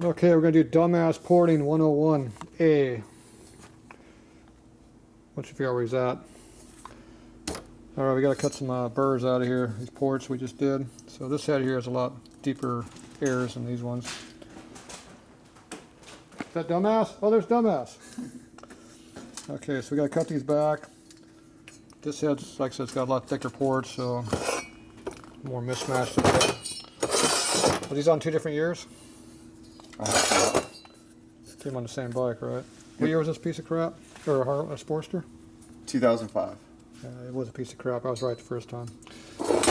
Okay, we're going to do dumbass porting 101A. Once you figure out where he's at. Alright, we got to cut some burrs out of here, these ports we just did. So this head here has a lot deeper airs than these ones. Is that dumbass? Oh, there's dumbass. Okay, so we got to cut these back. This head's, like I said, it's got a lot thicker ports, so more mismatched. Are these on 2 different years? Came on the same bike, right? What year was this piece of crap? Or a Sportster? 2005. Yeah, it was a piece of crap. I was right the first time.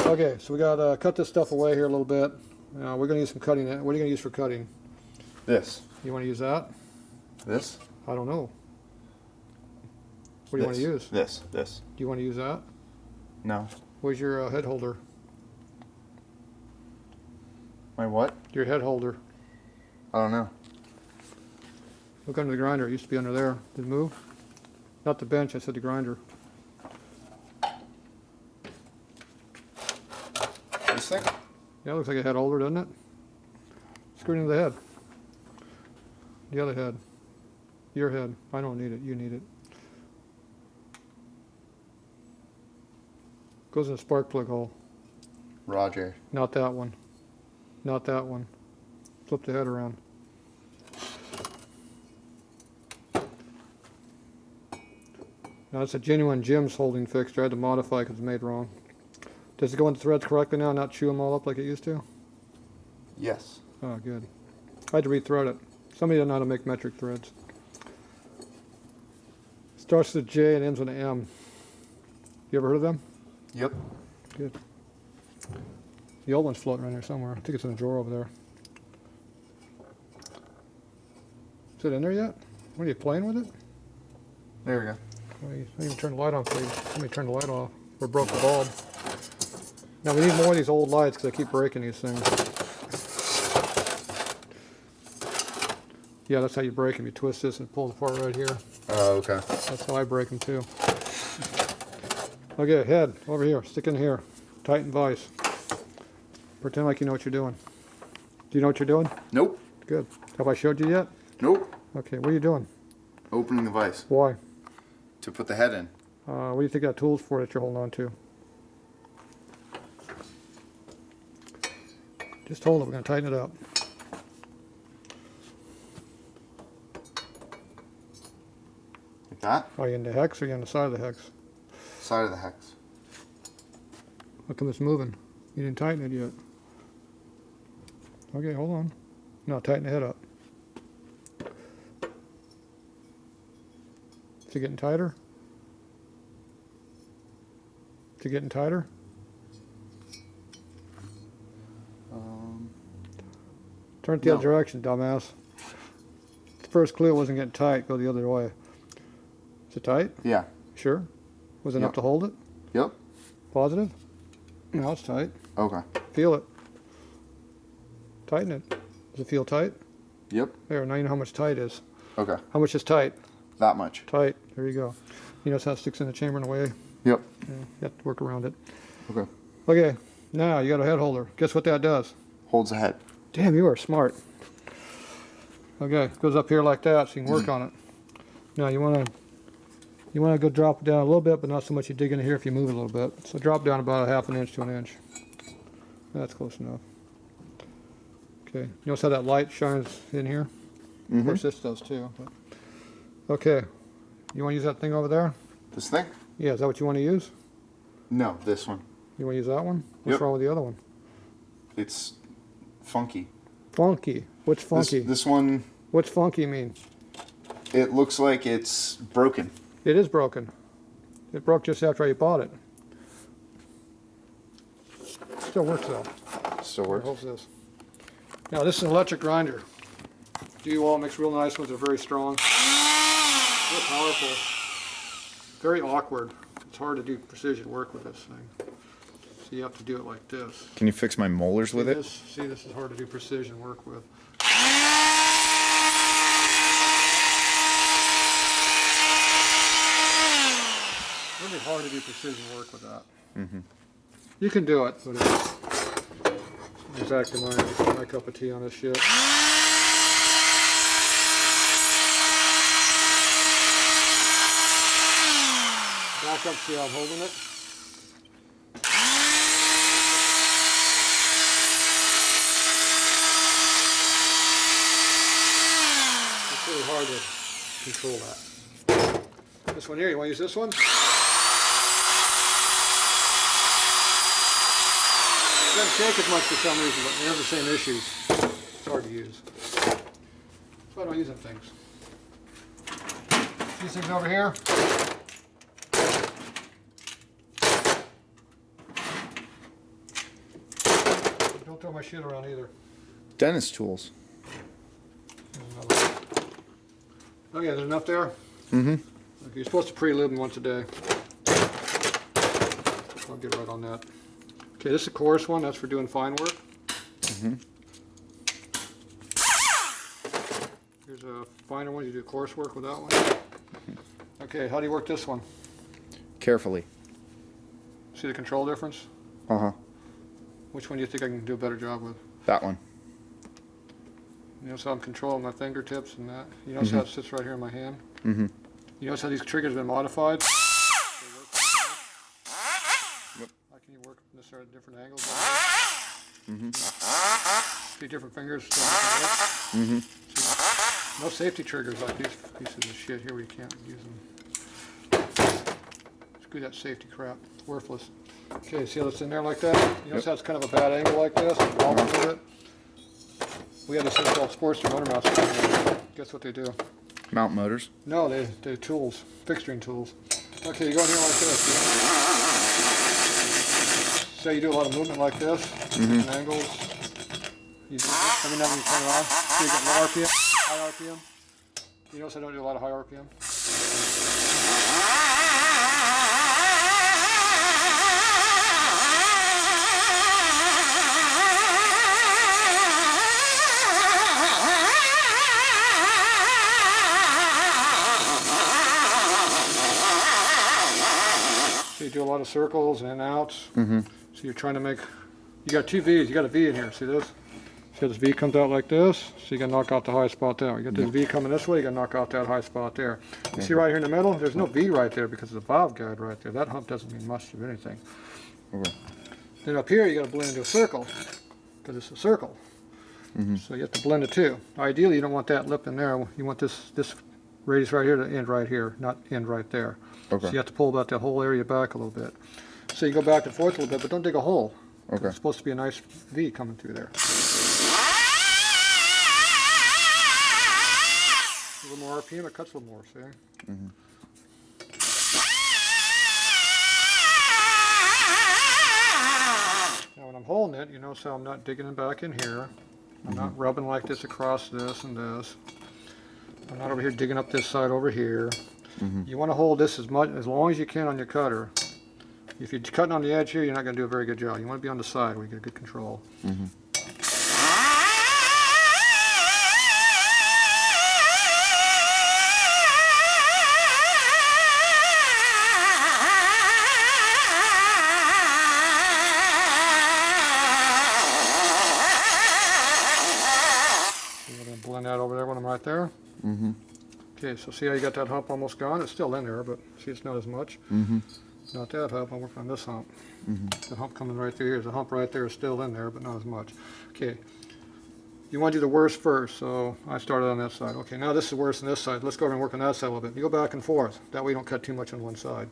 Okay, so we got to cut this stuff away here a little bit. We're going to use some cutting. What are you going to use for cutting? This. You want to use that? This? I don't know. What do you want to use? This. Do you want to use that? No. Where's your head holder? My what? Your head holder. I don't know. Look under the grinder. It used to be under there. Did it move? Not the bench. I said the grinder. This thing? Yeah, it looks like a head holder, doesn't it? Screw it into the head. The other head. Your head. I don't need it. You need it. Goes in the spark plug hole. Roger. Not that one. Not that one. Flip the head around. Now it's a genuine Jim's holding fixture. I had to modify because it's made wrong. Does it go into threads correctly now, not chew them all up like it used to? Yes. Oh, good. I had to re-thread it. Somebody doesn't know how to make metric threads. Starts with a J and ends with an M. You ever heard of them? Yep. Good. The old one's floating around here somewhere. I think it's in a drawer over there. Is it in there yet? What are you playing with it? There we go. I didn't even turn the light on for you. Somebody turned the light off. Or broke the bulb. Now we need more of these old lights because I keep breaking these things. Yeah, that's how you break them. You twist this and it pulls apart right here. Oh, okay. That's how I break them too. Okay, head over here. Stick in here. Tighten vise. Pretend like you know what you're doing. Do you know what you're doing? Nope. Good. Have I showed you yet? Nope. Okay, what are you doing? Opening the vise. Why? To put the head in. What do you think that tool's for that you're holding on to? Just hold it. We're going to tighten it up. Like that? Are you in the hex or are you on the side of the hex? Side of the hex. How come it's moving? You didn't tighten it yet. Okay, hold on. No, tighten the head up. Is it getting tighter? Is it getting tighter? Turn it the other direction, dumbass. The first clue wasn't getting tight. Go the other way. Is it tight? Yeah. Sure? Was it enough to hold it? Yep. Positive? Now it's tight. Okay. Feel it. Tighten it. Does it feel tight? Yep. There, now you know how much tight is. Okay. How much is tight? That much. Tight. There you go. You notice how it sticks in the chamber in a way? Yep. Yeah, you have to work around it. Okay. Okay, now you got a head holder. Guess what that does? Holds the head. Damn, you are smart. Okay, it goes up here like that so you can work on it. Now you want to go drop it down a little bit, but not so much you dig in here if you move it a little bit. So drop down about a 1/2 inch to 1 inch. That's close enough. Okay, you notice how that light shines in here? Mm-hmm. Of course this does too. But. Okay, you want to use that thing over there? This thing? Yeah, is that what you want to use? No, this one. You want to use that one? What's wrong with the other one? It's funky. Funky? What's funky? This one... What's funky mean? It looks like it's broken. It is broken. It broke just after I bought it. Still works though. Still works. Holds this. Now this is an electric grinder. D-wall mixed real nice ones are very strong. Real powerful. Very awkward. It's hard to do precision work with this thing. So you have to do it like this. Can you fix my molars with it? See, this is hard to do precision work with. Really hard to do precision work with that. Mm-hmm. You can do it, but it's exactly my cup of tea on this shit. back up, see how I'm holding it. It's really hard to control that. This one here, you want to use this one? It doesn't shake as much for some reason, but they have the same issues. It's hard to use. That's why I don't use them things. These things over here. Don't throw my shit around either. Dentist tools. Okay, there's enough there? Mm-hmm. Okay, you're supposed to pre-lube them once a day. I'll get right on that. Okay, this is a coarse one. That's for doing fine work. Mm-hmm. Here's a finer one. You do coarse work with that one. Okay, how do you work this one? Carefully. See the control difference? Uh-huh. Which one do you think I can do a better job with? That one. You notice how I'm controlling my fingertips and that? You notice how it sits right here in my hand? Mm-hmm. You notice how these triggers have been modified? Yep. Like, can you work this at different angles? Mm-hmm. See different fingers? Mm-hmm. No safety triggers like these pieces of shit here where you can't use them. Screw that safety crap. It's worthless. Okay, see how it's in there like that? You notice how it's kind of a bad angle like this? We have this thing called sportster motor mounts. Guess what they do? Mount motors. No, they're tools, fixturing tools. Okay, you go in here like this. Say you do a lot of movement like this, different angles. Every now and then you turn it on. So you get low RPM, high RPM. You notice I don't do a lot of high RPM. So you do a lot of circles in and outs. So you're trying to make, you got two V's, you got a V in here, see this? See this V comes out like this, so you gotta knock out the high spot there. You got this V coming this way, you gotta knock out that high spot there. You see right here in the middle, there's no V right there because of the valve guide right there. That hump doesn't mean much of anything. Okay. Then up here you gotta blend into a circle, because it's a circle. So you have to blend the two. Ideally you don't want that lip in there, you want this radius right here to end right here, not end right there. Okay. So you have to pull about that whole area back a little bit. So you go back and forth a little bit, but don't dig a hole. Okay. It's supposed to be a nice V coming through there. A little more RPM, it cuts a little more, see? Now when I'm holding it, you notice how I'm not digging it back in here. I'm not rubbing like this across this and this. I'm not over here digging up this side over here. You want to hold this as long as you can on your cutter. If you're cutting on the edge here, you're not going to do a very good job. You want to be on the side where you get good control. I'm going to blend that over there when I'm right there. Okay, so see how you got that hump almost gone? It's still in there, but see it's not as much. Not that hump, I'm working on this hump. The hump coming right through here. The hump right there is still in there, but not as much. Okay, you want to do the worst first, so I started on that side. Okay, now this is worse than this side. Let's go over and work on that side a little bit. You go back and forth. That way you don't cut too much on one side.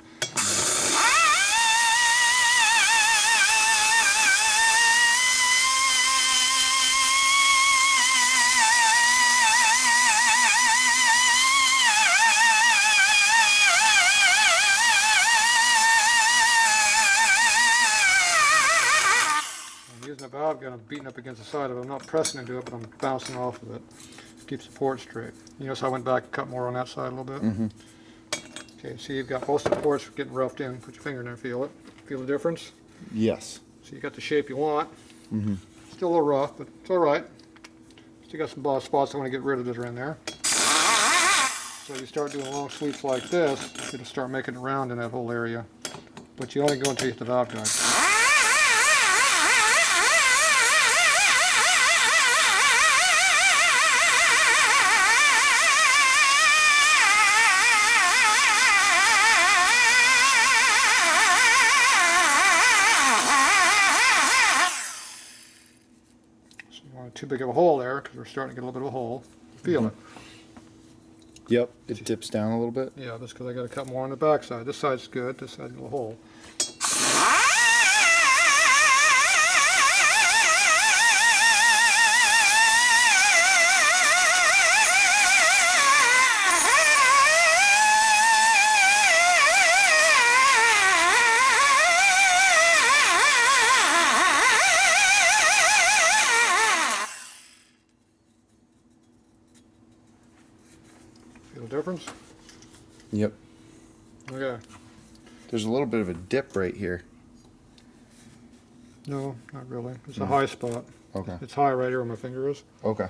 The valve gun, I'm beating up against the side of it. I'm not pressing into it, but I'm bouncing off of it. Keeps the port straight. You notice I went back and cut more on that side a little bit? Okay, see you've got most of the ports getting roughed in. Put your finger in there, feel it. Feel the difference? Yes. So you got the shape you want. Still a little rough, but it's alright. Still got some bald spots I want to get rid of that are in there. So you start doing long sweeps like this, it'll start making it round in that whole area. But you only go until you hit the valve guide. too big of a hole there because we're starting to get a little bit of a hole. Feel it. Yep, it dips down a little bit. Yeah, that's because I got to cut more on the back side. This side's good, this side's got a hole. Feel the difference? Yep. Okay. There's a little bit of a dip right here. No, not really. It's a high spot. Okay. It's high right here where my finger is. Okay.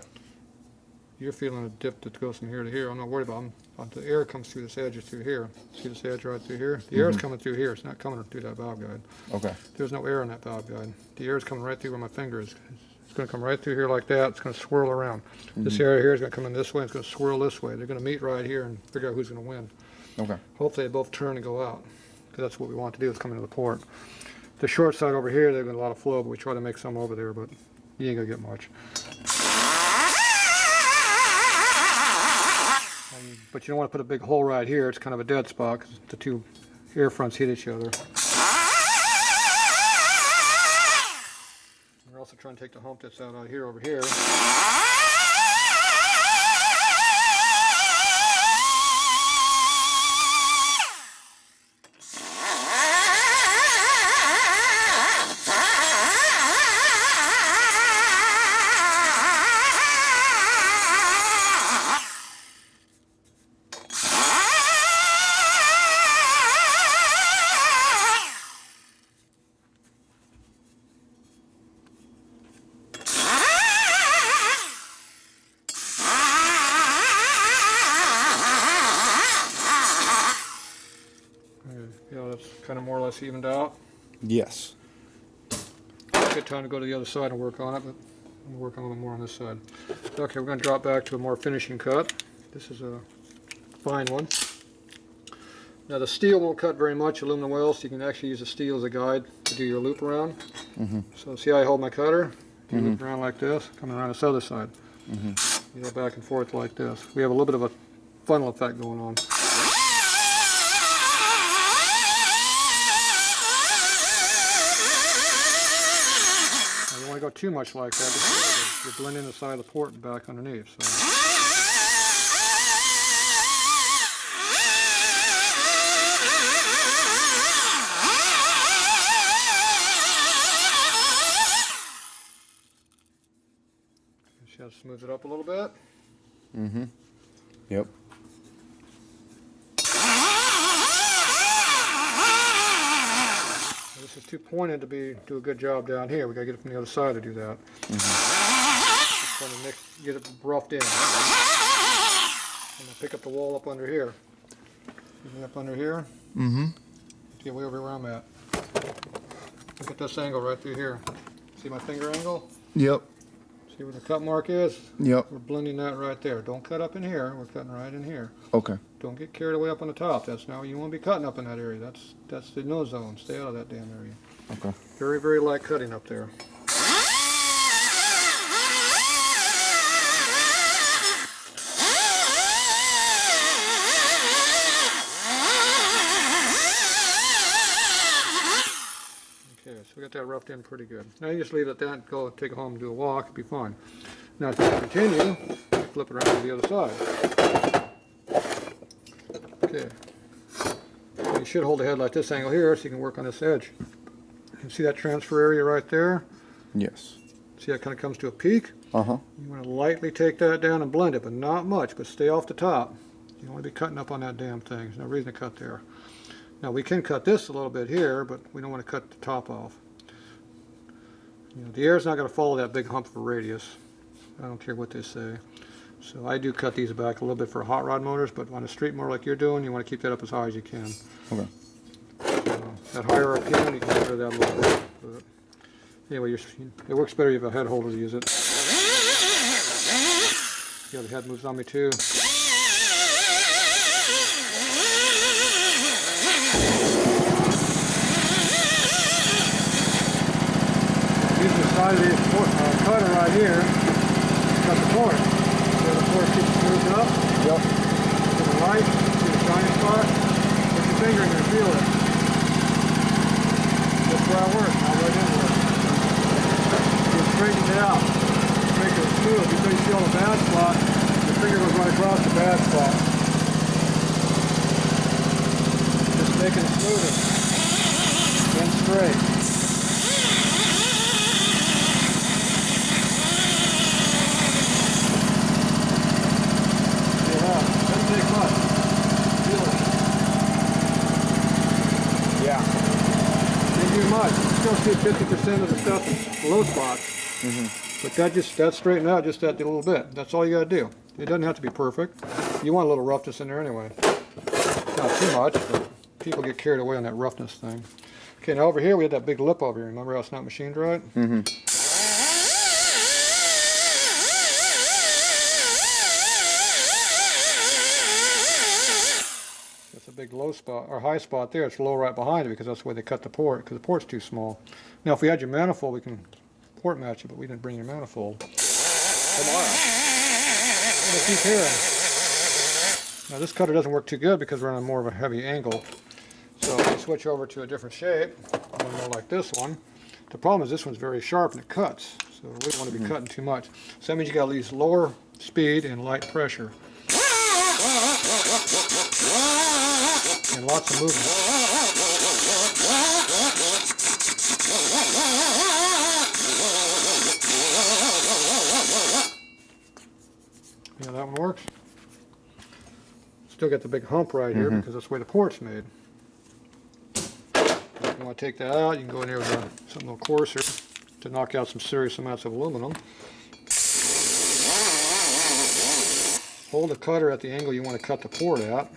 You're feeling a dip that goes from here to here. I'm not worried about them. The air comes through this edge or through here. See this edge right through here? The air is coming through here. It's not coming through that valve guide. Okay. There's no air in that valve guide. The air is coming right through where my finger is. It's going to come right through here like that. It's going to swirl around. This area here is going to come in this way. It's going to swirl this way. They're going to meet right here and figure out who's going to win. Okay. Hopefully they both turn and go out, because that's what we want to do is come into the port. The short side over here, they've got a lot of flow, but we try to make some over there, but you ain't going to get much. But you don't want to put a big hole right here. It's kind of a dead spot because the two air fronts hit each other. We're also trying to take the hump that's out here over here. You know, that's kind of more or less evened out. Yes. Good time to go to the other side and work on it, but I'm going to work on a little more on this side. Okay, we're going to drop back to a more finishing cut. This is a fine one. Now the steel won't cut very much, aluminum well, so you can actually use the steel as a guide to do your loop around. So see how I hold my cutter? Do you loop around like this, coming around this other side. You go back and forth like this. We have a little bit of a funnel effect going on. You don't want to go too much like that because you're blending the side of the port and back underneath. So. Just smooth it up a little bit. Yep. This is too pointed to do a good job down here. We got to get it from the other side to do that. Just trying to get it roughed in. I'm gonna pick up the wall up under here. Up under here. Get way over where I'm at. Look at this angle right through here. See my finger angle? Yep. See where the cut mark is? Yep. We're blending that right there. Don't cut up in here. We're cutting right in here. Okay. Don't get carried away up on the top. That's not you want to be cutting up in that area. That's the no zone. Stay out of that damn area. Okay. Very, very light cutting up there. Okay, so we got that roughed in pretty good. Now you just leave it at that and go take it home and do a walk. It'll be fine. Now if you continue, flip it around to the other side. Okay. You should hold the head like this angle here so you can work on this edge. You see that transfer area right there? Yes. See that kind of comes to a peak? You want to lightly take that down and blend it, but not much, but stay off the top. You don't want to be cutting up on that damn thing. There's no reason to cut there. Now we can cut this a little bit here, but we don't want to cut the top off. You know, the air's not going to follow that big hump of a radius. I don't care what they say. So I do cut these back a little bit for hot rod motors, but on a street motor like you're doing, you want to keep that up as high as you can. Okay. That higher RPM, you can get rid of that a little bit. But anyway, it works better if you have a head holder to use it. Yeah, the head moves on me too. Using the side of the cutter right here. cut the port. So the port gets smoothed up. Yep. To the light, see the shiny spot. Put your finger in there, feel it. That's where I work. Now where it didn't work. You straighten it out. Make it smooth. Until you see all the bad spot, your finger goes right across the bad spot. Just making it smoother and straight. Doesn't take much. Feel it. Yeah. Didn't do much. You still see 50% of the stuff in low spots. But that straightened out just that little bit. That's all you got to do. It doesn't have to be perfect. You want a little roughness in there anyway. Not too much, but people get carried away on that roughness thing. Okay, now over here we had that big lip over here. Remember how it's not machined right? That's a big low spot, or high spot there. It's low right behind it because that's where they cut the port, because the port's too small. Now if we had your manifold, we can port match it, but we didn't bring your manifold. Come on. Keep hearing. Now this cutter doesn't work too good because we're on more of a heavy angle. So if we switch over to a different shape, one more like this one. The problem is this one's very sharp and it cuts. So we don't want to be cutting too much. So that means you got to use lower speed and light pressure. And lots of movement. Yeah, that one works. Still got the big hump right here because that's where the port's made. If you want to take that out, you can go in there with something a little coarser to knock out some serious amounts of aluminum. Hold the cutter at the angle you want to cut the port at.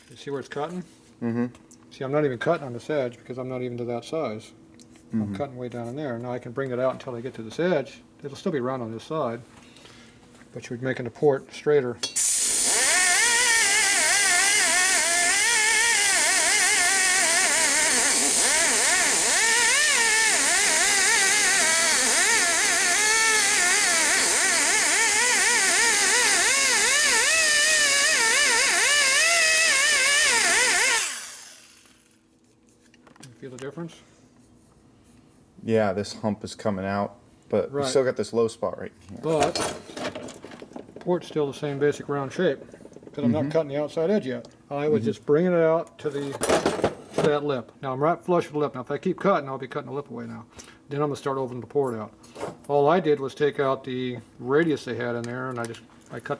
You see where it's cutting? See, I'm not even cutting on this edge because I'm not even to that size. I'm cutting way down in there. Now I can bring it out until I get to this edge. It'll still be round on this side, but you're making the port straighter. Feel the difference? Yeah, this hump is coming out, but we still got this low spot right here. But the port's still the same basic round shape because I'm not cutting the outside edge yet. I was just bringing it out to that lip. Now I'm right flush with the lip. Now if I keep cutting, I'll be cutting the lip away now. Then I'm going to start opening the port out. All I did was take out the radius they had in there, and I cut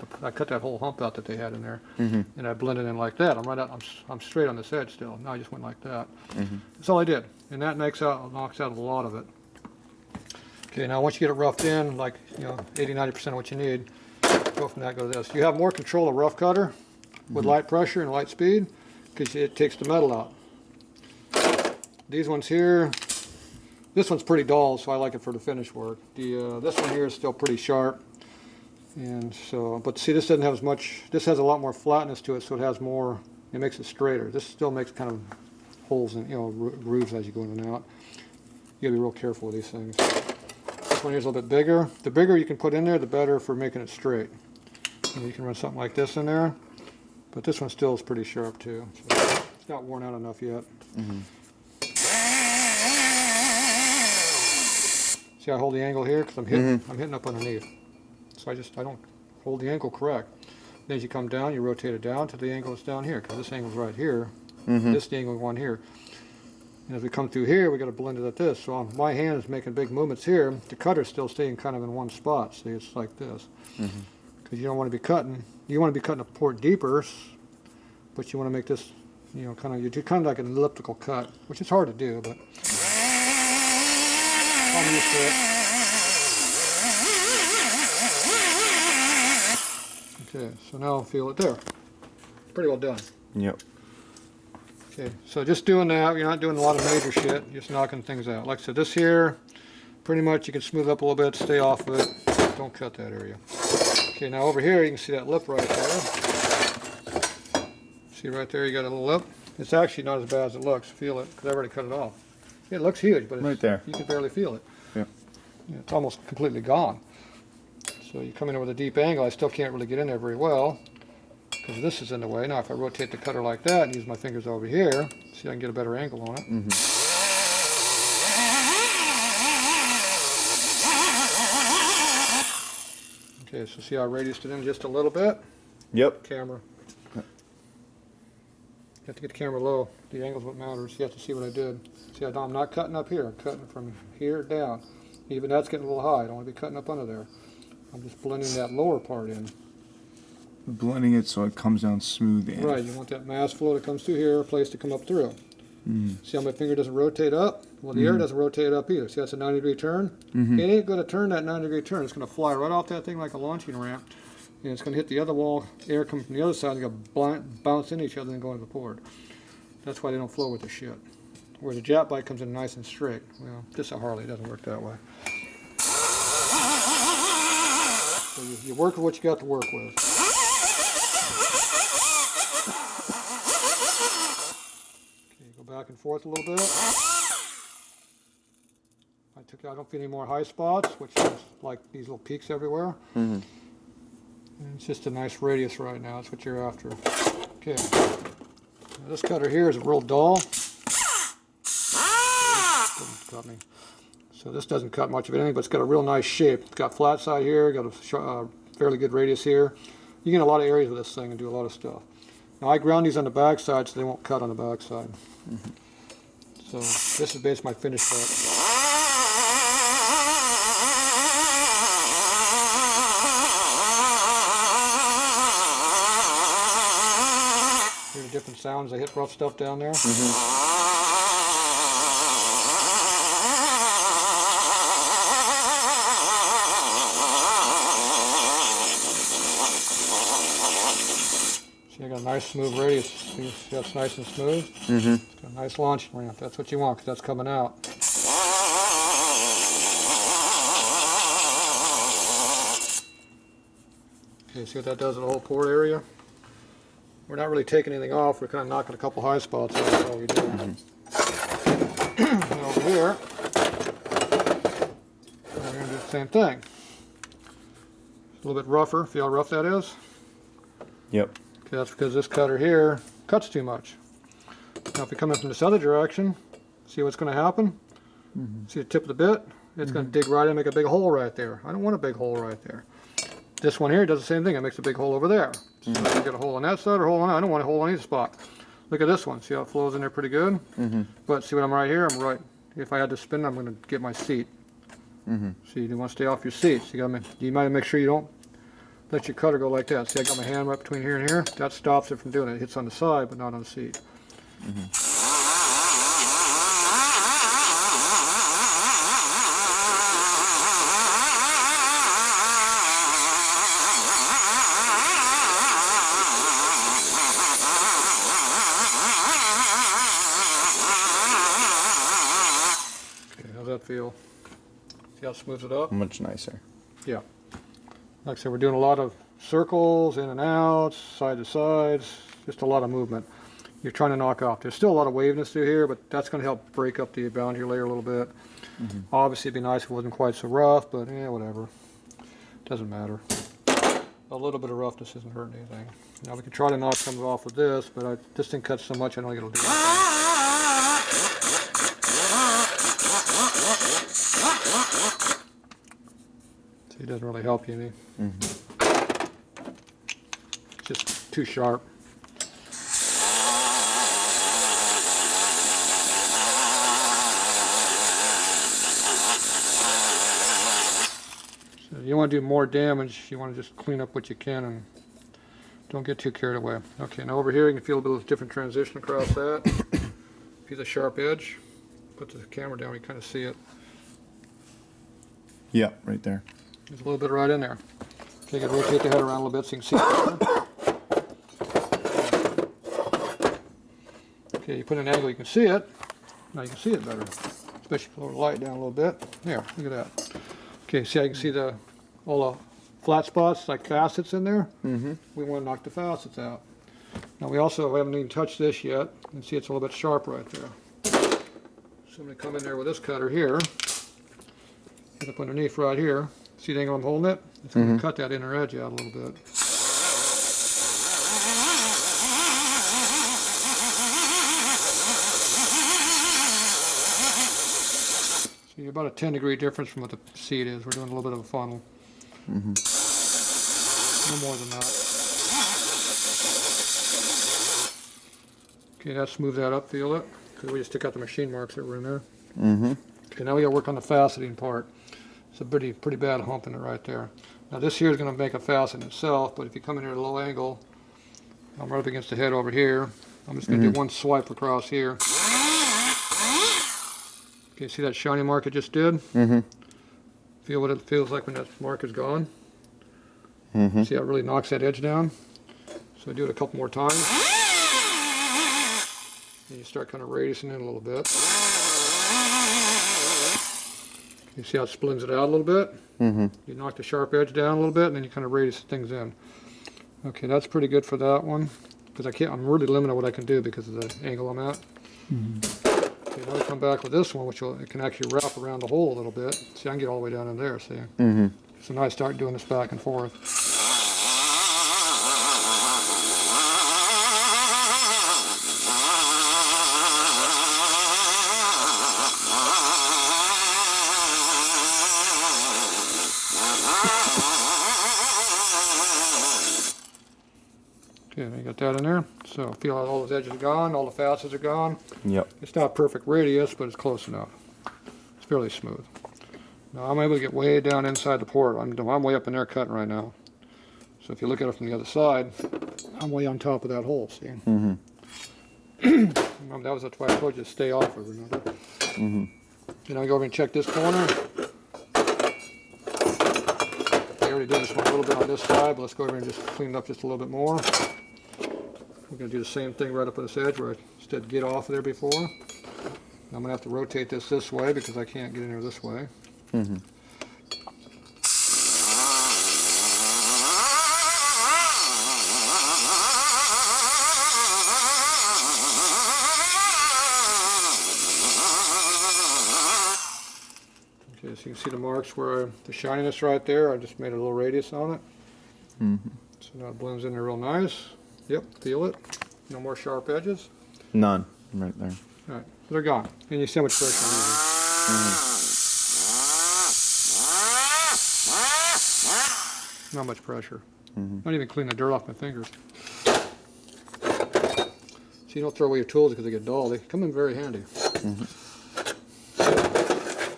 that whole hump out that they had in there, and I blended in like that. I'm straight on this edge still. Now I just went like that. That's all I did, and that knocks out a lot of it. Okay, now once you get it roughed in, like 80–90% of what you need, go from that, go to this. You have more control of rough cutter with light pressure and light speed because it takes the metal out. These ones here, this one's pretty dull, so I like it for the finish work. This one here is still pretty sharp. And so, but see, this doesn't have as much, this has a lot more flatness to it, so it has more, it makes it straighter. This still makes kind of holes in, grooves as you go in and out. You gotta be real careful with these things. This one here's a little bit bigger. The bigger you can put in there, the better for making it straight. And you can run something like this in there, but this one still is pretty sharp too. So it's not worn out enough yet. See, I hold the angle here because I'm hitting up underneath. So I don't hold the angle correct. Then as you come down, you rotate it down to the angle that's down here, because this angle's right here. This is the angle we want here. And as we come through here, we got to blend it at this. So my hand is making big movements here. The cutter's still staying kind of in one spot. See, it's like this. Because you don't want to be cutting. You want to be cutting a port deeper, but you want to make this, you do kind of like an elliptical cut, which is hard to do, but I'm used to it. Okay, so now feel it there. Pretty well done. Yep. Okay, so just doing that, you're not doing a lot of major shit, you're just knocking things out. Like I said, this here, pretty much you can smooth up a little bit, stay off of it, don't cut that area. Okay, now over here you can see that lip right there. See right there, you got a little lip. It's actually not as bad as it looks. Feel it, because I've already cut it off. It looks huge, but it's, right there. You can barely feel it. Yeah. It's almost completely gone. So you come in with a deep angle, I still can't really get in there very well, because this is in the way. Now if I rotate the cutter like that and use my fingers over here, see I can get a better angle on it. Okay, so see how I radiused it in just a little bit? Yep. Camera. You have to get the camera low. The angle's what matters. You have to see what I did. See, I'm not cutting up here. I'm cutting from here down. Even that's getting a little high. I don't want to be cutting up under there. I'm just blending that lower part in. Blending it so it comes down smooth in. Right, you want that mass flow that comes through here, a place to come up through. See how my finger doesn't rotate up? Well, the air doesn't rotate up either. See, that's a 90-degree turn? It ain't going to turn that 90-degree turn. It's going to fly right off that thing like a launching ramp, and it's going to hit the other wall, air coming from the other side, and going to bounce into each other and go into the board. That's why they don't flow with the shit. Where the jet bike comes in nice and straight. Well, just a Harley, it doesn't work that way. So you work with what you got to work with. Back and forth a little bit. I don't feel any more high spots, which is like these little peaks everywhere. And it's just a nice radius right now. That's what you're after. Okay. Now this cutter here is real dull. Doesn't cut me. So this doesn't cut much of anything, but it's got a real nice shape. It's got flat side here, got a fairly good radius here. You get a lot of areas with this thing and do a lot of stuff. Now I ground these on the back side so they won't cut on the back side. So this is basically my finished part. Hear the different sounds. I hit rough stuff down there. See, I got a nice smooth radius. See, that's nice and smooth. It's got a nice launching ramp. That's what you want, because that's coming out. Okay, see what that does to the whole port area? We're not really taking anything off. We're kind of knocking a couple high spots out. That's all we do. And over here, we're going to do the same thing. It's a little bit rougher. See how rough that is? Yep. Okay, that's because this cutter here cuts too much. Now if we come in from this other direction, see what's going to happen? See the tip of the bit? It's going to dig right in and make a big hole right there. I don't want a big hole right there. This one here does the same thing. It makes a big hole over there. So you get a hole on that side or a hole on that. I don't want a hole on either spot. Look at this one. See how it flows in there pretty good? But see what I'm right here? I'm right. If I had to spin, I'm going to get my seat. So you want to stay off your seat. So you might make sure you don't let your cutter go like that. See, I got my hand right between here and here. That stops it from doing it. It hits on the side, but not on the seat. Okay, how's that feel? See how it smooths it up? Much nicer. Yeah. Like I said, we're doing a lot of circles, in and outs, side to sides, just a lot of movement. You're trying to knock off. There's still a lot of waviness through here, but that's going to help break up the boundary layer a little bit. Obviously, it'd be nice if it wasn't quite so rough, but whatever. Doesn't matter. A little bit of roughness isn't hurting anything. Now we can try to knock some off with this, but this thing cuts so much I don't think it'll do anything. See, it doesn't really help you any. It's just too sharp. So you want to do more damage, you want to just clean up what you can and don't get too carried away. Okay, now over here you can feel a bit of different transition across that. Piece of sharp edge. Put the camera down, you kind of see it. Yeah, right there. There's a little bit right in there. Okay, you can rotate the head around a little bit so you can see it better. Okay, you put an angle, you can see it. Now you can see it better. Especially if you lower the light down a little bit. There, look at that. Okay, see how you can see all the flat spots, like facets in there? We want to knock the facets out. Now we haven't even touched this yet. You can see it's a little bit sharp right there. So I'm going to come in there with this cutter here. Get up underneath right here. See the angle I'm holding it? It's going to cut that inner edge out a little bit. So you're about a 10-degree difference from what the seat is. We're doing a little bit of a funnel. No more than that. Okay, that smooth that up, feel it? Because we just took out the machine marks that were in there. Okay, now we got to work on the faceting part. It's a pretty bad hump in it right there. Now this here is going to make a facet itself, but if you come in here at a low angle, I'm right up against the head over here. I'm just going to do one swipe across here. Okay, see that shiny mark it just did? Feel what it feels like when that mark is gone? See how it really knocks that edge down? So I do it a couple more times. And you start kind of radiusing it a little bit. You see how it splins it out a little bit? You knock the sharp edge down a little bit, and then you kind of radius things in. Okay, that's pretty good for that one. Because I'm really limited on what I can do because of the angle I'm at. Okay, now we come back with this one, it can actually wrap around the hole a little bit. See, I can get all the way down in there, see? So now I start doing this back and forth. Okay, you got that in there. So feel how all those edges are gone, all the facets are gone. Yep. It's not perfect radius, but it's close enough. It's fairly smooth. Now I'm able to get way down inside the port. I'm way up in there cutting right now. So if you look at it from the other side, I'm way on top of that hole, see? That was why I told you to stay off of, remember? Then I go over and check this corner. I already did this one a little bit on this side, but let's go over and just clean it up just a little bit more. We're going to do the same thing right up on this edge where I did get off of there before. I'm going to have to rotate this way because I can't get in there this way. Okay, so you can see the marks where the shininess right there. I just made a little radius on it. So now it blends in there real nice. Yep, feel it. No more sharp edges. None. Right there. All right, they're gone. And you see how much pressure I'm using. Not much pressure. Not even clean the dirt off my fingers. So you don't throw away your tools because they get dull. They come in very handy. I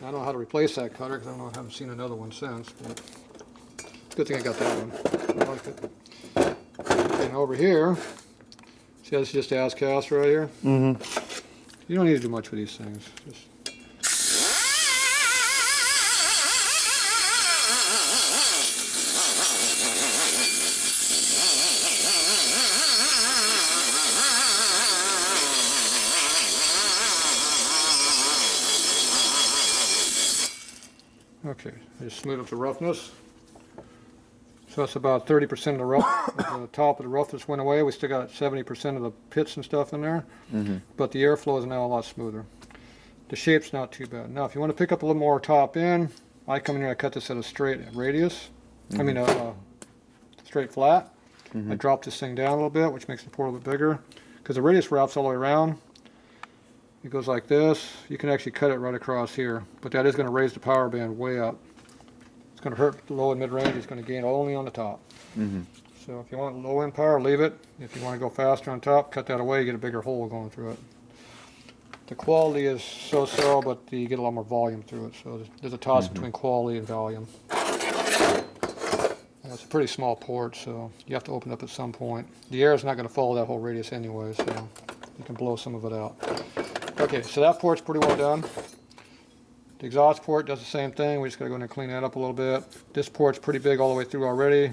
don't know how to replace that cutter because I haven't seen another one since. But good thing I got that one. I like it. And over here, see how this is just ass cast right here? You don't need to do much with these things. Okay, I just smooth up the roughness. So that's about 30% of the rough. The top of the roughness went away. We still got 70% of the pits and stuff in there, but the airflow is now a lot smoother. The shape's not too bad. Now, if you want to pick up a little more top end, I come in here and I cut this at a straight radius. I mean, straight flat. I drop this thing down a little bit, which makes the port a little bit bigger, because the radius wraps all the way around. It goes like this. You can actually cut it right across here, but that is going to raise the power band way up. It's going to hurt the low and mid range. It's going to gain only on the top. So if you want low end power, leave it. If you want to go faster on top, cut that away. You get a bigger hole going through it. The quality is so-so, but you get a lot more volume through it. So there's a toss between quality and volume. And it's a pretty small port, so you have to open it up at some point. The air is not going to follow that whole radius anyway, so you can blow some of it out. Okay, so that port's pretty well done. The exhaust port does the same thing. We just got to go in and clean that up a little bit. This port's pretty big all the way through already.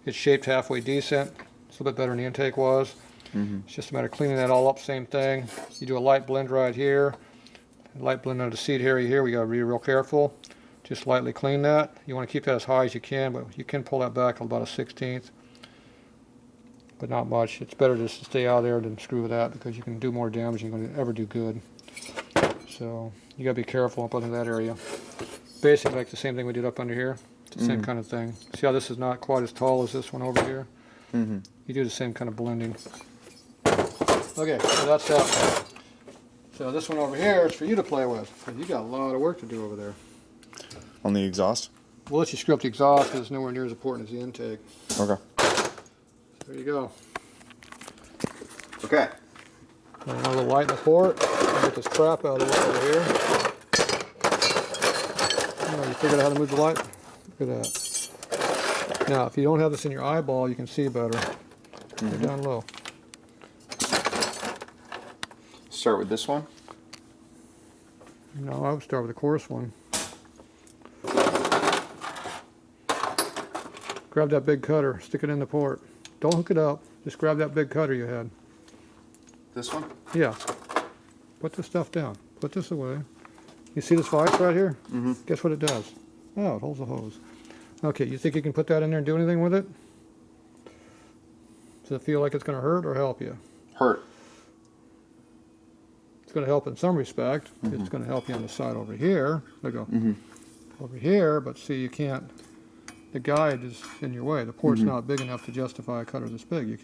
It's shaped halfway decent. It's a little bit better than the intake was. It's just a matter of cleaning that all up, same thing. You do a light blend right here. Light blend under the seat area here. We got to be real careful. Just lightly clean that. You want to keep that as high as you can, but you can pull that back about a 1/16. but not much. It's better just to stay out of there than screw with that because you can do more damage than you're going to ever do good. So you got to be careful up under that area. Basically like the same thing we did up under here. It's the same kind of thing. See how this is not quite as tall as this one over here? You do the same kind of blending. Okay, so that's that. So this one over here is for you to play with. You got a lot of work to do over there. On the exhaust? We'll let you screw up the exhaust because it's nowhere near as important as the intake. Okay. There you go. Okay. Another light in the port. Get this crap out of the way over here. Oh, you figured out how to move the light? Look at that. Now, if you don't have this in your eyeball, you can see better. Get down low. Start with this one? No, I would start with the coarse one. Grab that big cutter, stick it in the port. Don't hook it up, just grab that big cutter you had. This one? Yeah. Put this stuff down. Put this away. You see this vise right here? Guess what it does? Oh, it holds a hose. Okay, you think you can put that in there and do anything with it? Does it feel like it's going to hurt or help you? Hurt. It's going to help in some respect. It's going to help you on the side over here. There you go. Over here, but see, you can't. The guide is in your way. The port's not big enough to justify a cutter this big.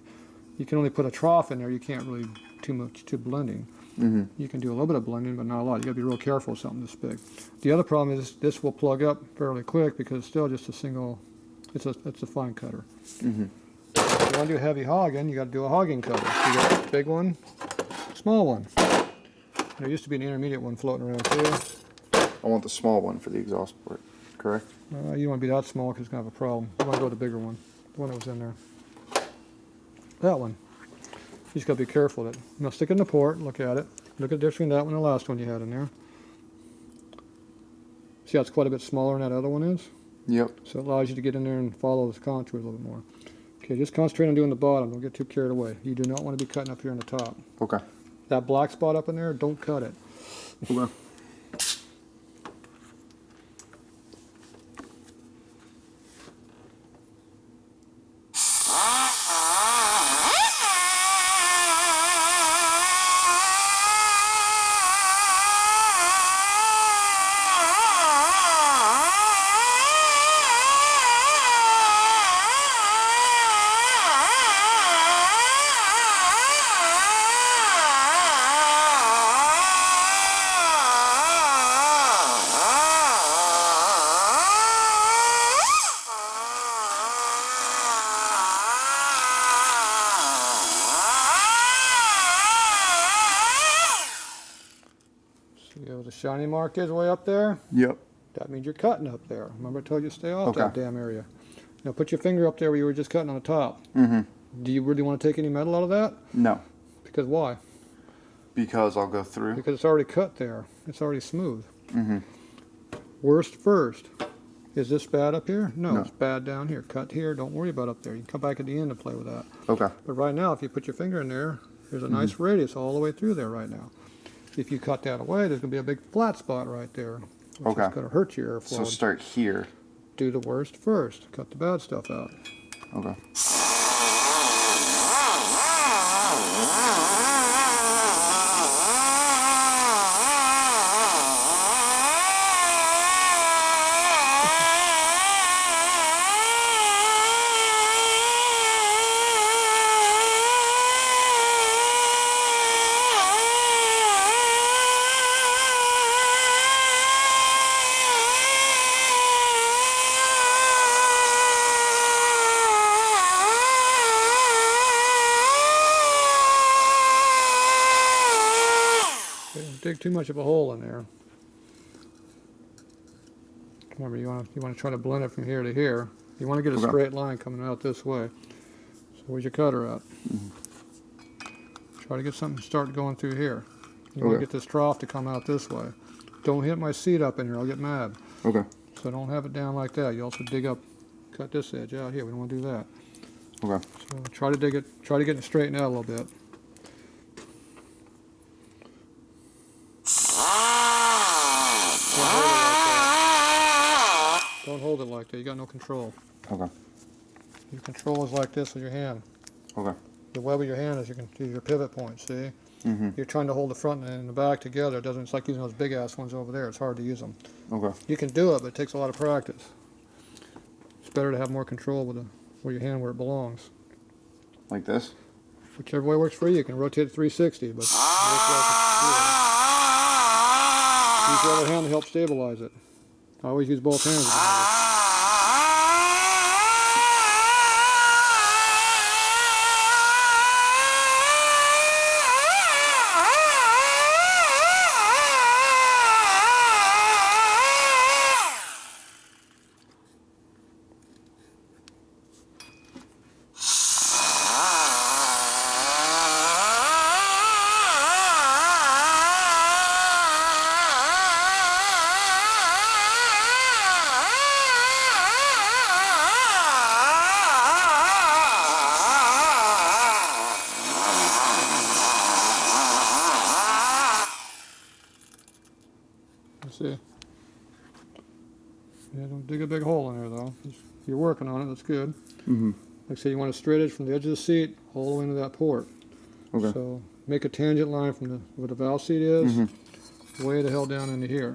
You can only put a trough in there. You can't really too blending. You can do a little bit of blending, but not a lot. You got to be real careful with something this big. The other problem is this will plug up fairly quick because it's still just a single. It's a fine cutter. If you want to do heavy hogging, you got to do a hogging cutter. You got a big one, small one. There used to be an intermediate one floating around too. I want the small one for the exhaust port, correct? You don't want to be that small because it's going to have a problem. You want to go with the bigger one, the one that was in there. That one. You just got to be careful with it. Now stick it in the port, look at it. Look at the difference between that one and the last one you had in there. See how it's quite a bit smaller than that other one is? Yep. So it allows you to get in there and follow this contour a little bit more. Okay, just concentrate on doing the bottom. Don't get too carried away. You do not want to be cutting up here on the top. Okay. That black spot up in there, don't cut it. Okay. See where the shiny mark is way up there? Yep. That means you're cutting up there. Remember I told you to stay off Okay. that damn area. Now put your finger up there where you were just cutting on the top. Do you really want to take any metal out of that? No. Because why? Because I'll go through. Because it's already cut there. It's already smooth. Worst first. Is this bad up here? No, it's bad down here. Cut here. Don't worry about up there. You can come back at the end and play with that. Okay. But right now, if you put your finger in there, there's a nice radius all the way through there right now. If you cut that away, there's going to be a big flat spot right there, which is going to hurt your airflow. So start here. Do the worst first. Cut the bad stuff out. Okay. Don't dig too much of a hole in there. Remember, you want to try to blend it from here to here. You want to get a straight line coming out this way. So where's your cutter at? Try to get something start going through here. You want to get this trough to come out this way. Don't hit my seat up in here. I'll get mad. Okay. So don't have it down like that. You also dig up, cut this edge out here. We don't want to do that. Okay. So try to dig it. Try to get it straightened out a little bit. Don't hold it like that. You got no control. Okay. Your control is like this with your hand. Okay. The web of your hand is your pivot point, see? You're trying to hold the front and the back together. It's like using those big ass ones over there. It's hard to use them. Okay. You can do it, but it takes a lot of practice. It's better to have more control with your hand where it belongs. Like this? Whichever way works for you. You can rotate it 360, but use the other hand to help stabilize it. I always use both hands. See? Yeah, don't dig a big hole in there though. You're working on it, that's good. Like I say, you want to straight edge from the edge of the seat all the way into that port. Okay. So make a tangent line from where the valve seat is, way the hell down into here.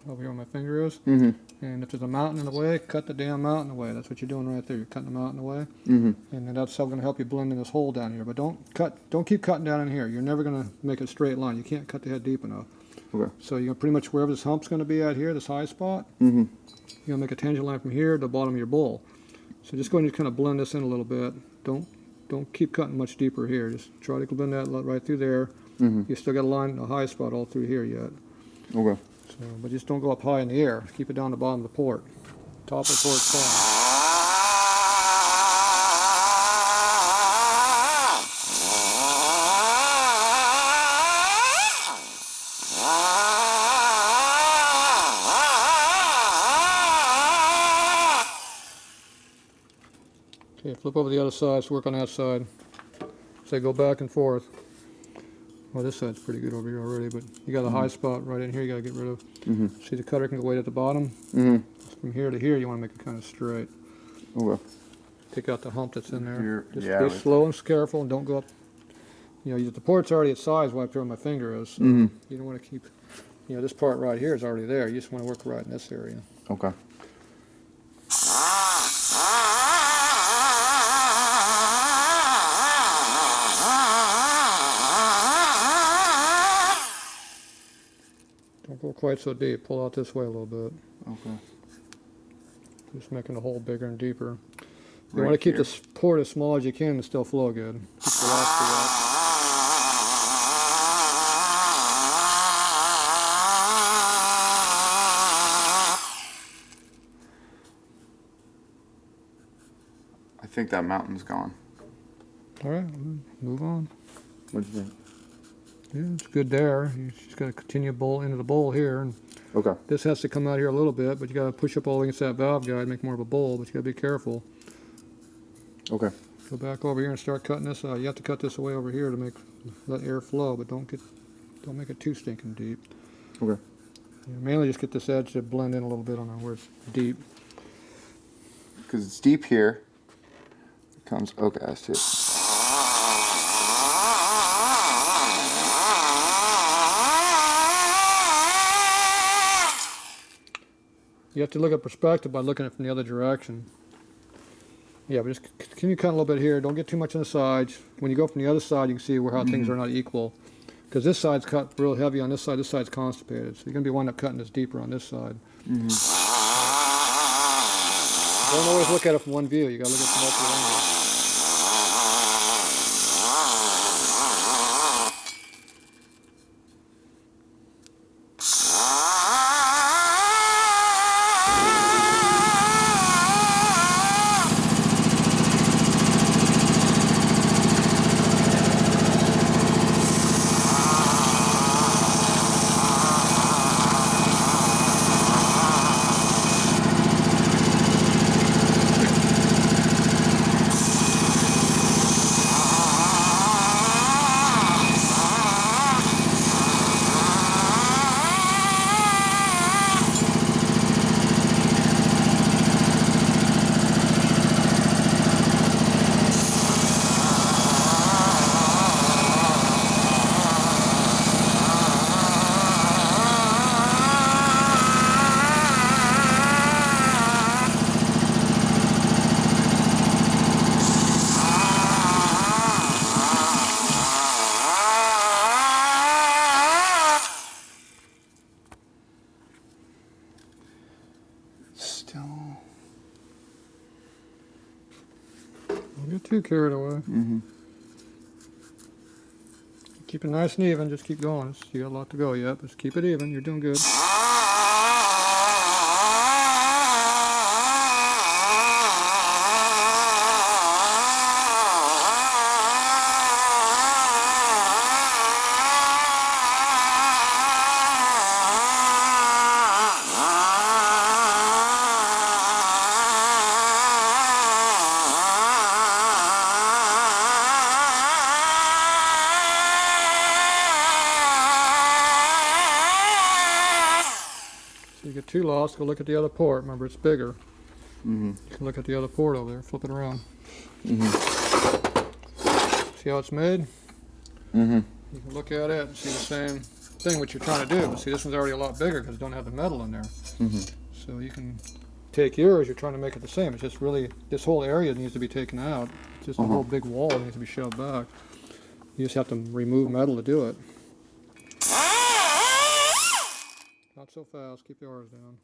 Over here where my finger is. And if there's a mountain in the way, cut the damn mountain away. That's what you're doing right there. You're cutting the mountain away. And then that's going to help you blend in this hole down here. But don't keep cutting down in here. You're never going to make a straight line. You can't cut the head deep enough. Okay. So you're pretty much wherever this hump's going to be at here, this high spot, you're going to make a tangent line from here to the bottom of your bowl. So just go ahead and kind of blend this in a little bit. Don't keep cutting much deeper here. Just try to blend that right through there. You still got a line, a high spot all through here yet. Okay. So, but just don't go up high in the air. Keep it down the bottom of the port. Top of the port's fine. Okay, flip over the other side, so work on that side. Say go back and forth. Well, this side's pretty good over here already, but you got a high spot right in here you got to get rid of. See, the cutter can go way at the bottom. From here to here, you want to make it kind of straight. Okay. Take out the hump that's in there. Just yeah, be slow and careful, and don't go up. You know, the port's already at size right there where my finger is. So you don't want to keep, this part right here is already there. You just want to work right in this area. Okay. Don't go quite so deep. Pull out this way a little bit. Okay. Just making the hole bigger and deeper. You want to keep this port as small as you can and still flow good. Keep the velocity up. I think that mountain's gone. All right, move on. What do you think? Yeah, it's good there. You just got to continue into the bowl here. And Okay. this has to come out here a little bit, but you got to push up all against that valve guide, make more of a bowl, but you got to be careful. Okay. Go back over here and start cutting this out. You have to cut this away over here to let air flow, but don't make it too stinking deep. Okay. Mainly just get this edge to blend in a little bit on where it's deep. Because it's deep here. It comes. Okay, I see it. You have to look at perspective by looking at it from the other direction. Yeah, but just continue cutting a little bit here. Don't get too much on the sides. When you go from the other side, you can see how things are not equal. Because this side's cut real heavy on this side's constipated. So you're going to be winding up cutting this deeper on this side. Don't always look at it from one view. You got to look at it from multiple angles. Don't get too carried away. Keep it nice and even. Just keep going. You got a lot to go yet, but just keep it even. You're doing good. You get too lost, go look at the other port. Remember, it's bigger. You can look at the other port over there. Flip it around. See how it's made? You can look at it and see the same thing what you're trying to do. But see, this one's already a lot bigger because it don't have the metal in there. So you can take yours. You're trying to make it the same. It's just really, this whole area needs to be taken out. It's just a whole big wall needs to be shoved back. You just have to remove metal to do it. Not so fast. Keep yours down.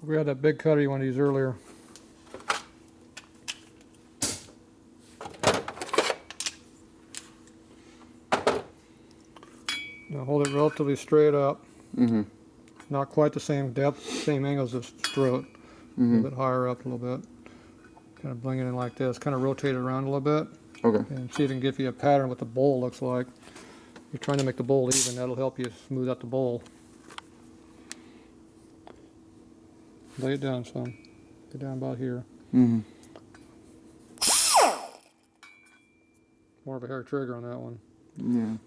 We had that big cutter you wanted to use earlier. Now hold it relatively straight up. Not quite the same depth, same angle as the throat. A little bit higher up a little bit. Kind of bring it in like this. Kind of rotate it around a little bit. And see if it can give you a pattern what the bowl looks like. You're trying to make the bowl even. That'll help you smooth out the bowl. Lay it down some. Get down about here. More of a hair trigger on that one. Yeah.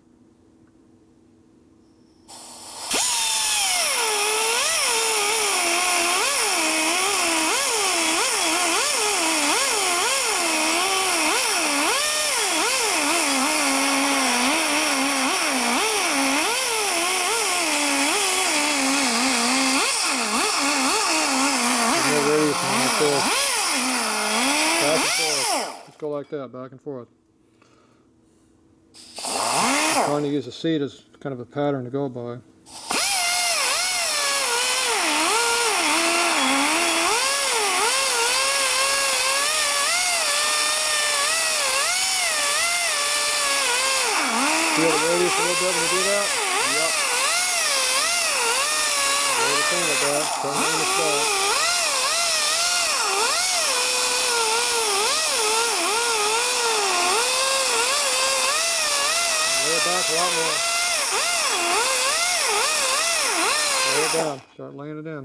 Back and forth. Just go like that, back and forth. I'm trying to use a seat as kind of a pattern to go by. Feel the radius a little bit when you do that? Yep. Roll the finger back, don't lean the spot. Back a lot more. Lay it down. Start laying it in.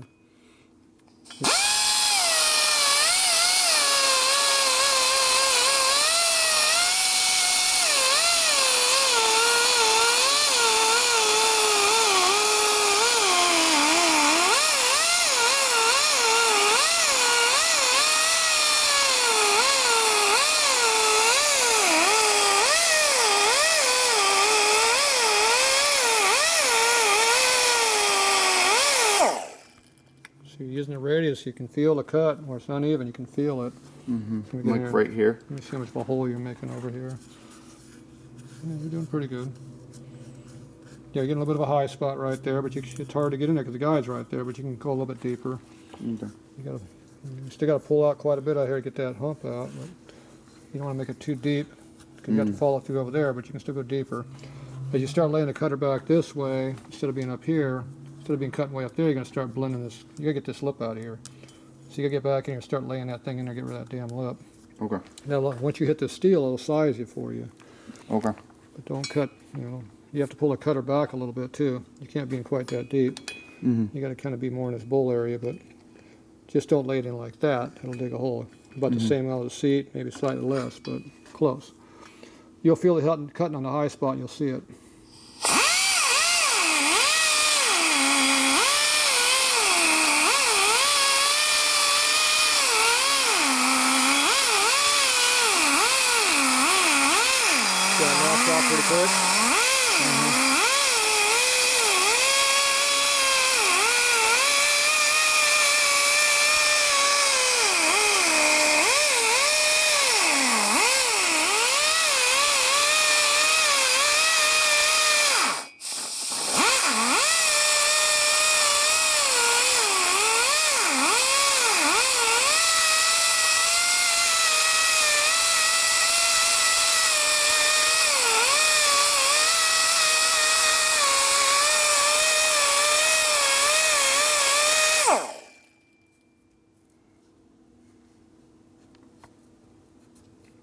So you're using the radius, you can feel the cut where it's uneven. You can feel it. Like right here. Let me see how much of a hole you're making over here. Yeah, you're doing pretty good. Yeah, you're getting a little bit of a high spot right there, but it's hard to get in there because the guide's right there, but you can go a little bit deeper. Okay. You still got to pull out quite a bit out here to get that hump out, but you don't want to make it too deep because you have to follow through over there, but you can still go deeper. As you start laying the cutter back this way, instead of being up here, instead of being cutting way up there, you're going to start blending this. You got to get this lip out of here. So you got to get back in here and start laying that thing in there, get rid of that damn lip. Okay. Now, look, once you hit the steel, it'll size you for you. Okay. But don't cut, you have to pull the cutter back a little bit too. You can't be in quite that deep. You got to kind of be more in this bowl area, but just don't lay it in like that. It'll dig a hole. About the same out of the seat, maybe slightly less, but close. You'll feel the cutting on the high spot and you'll see it. Pretty quick.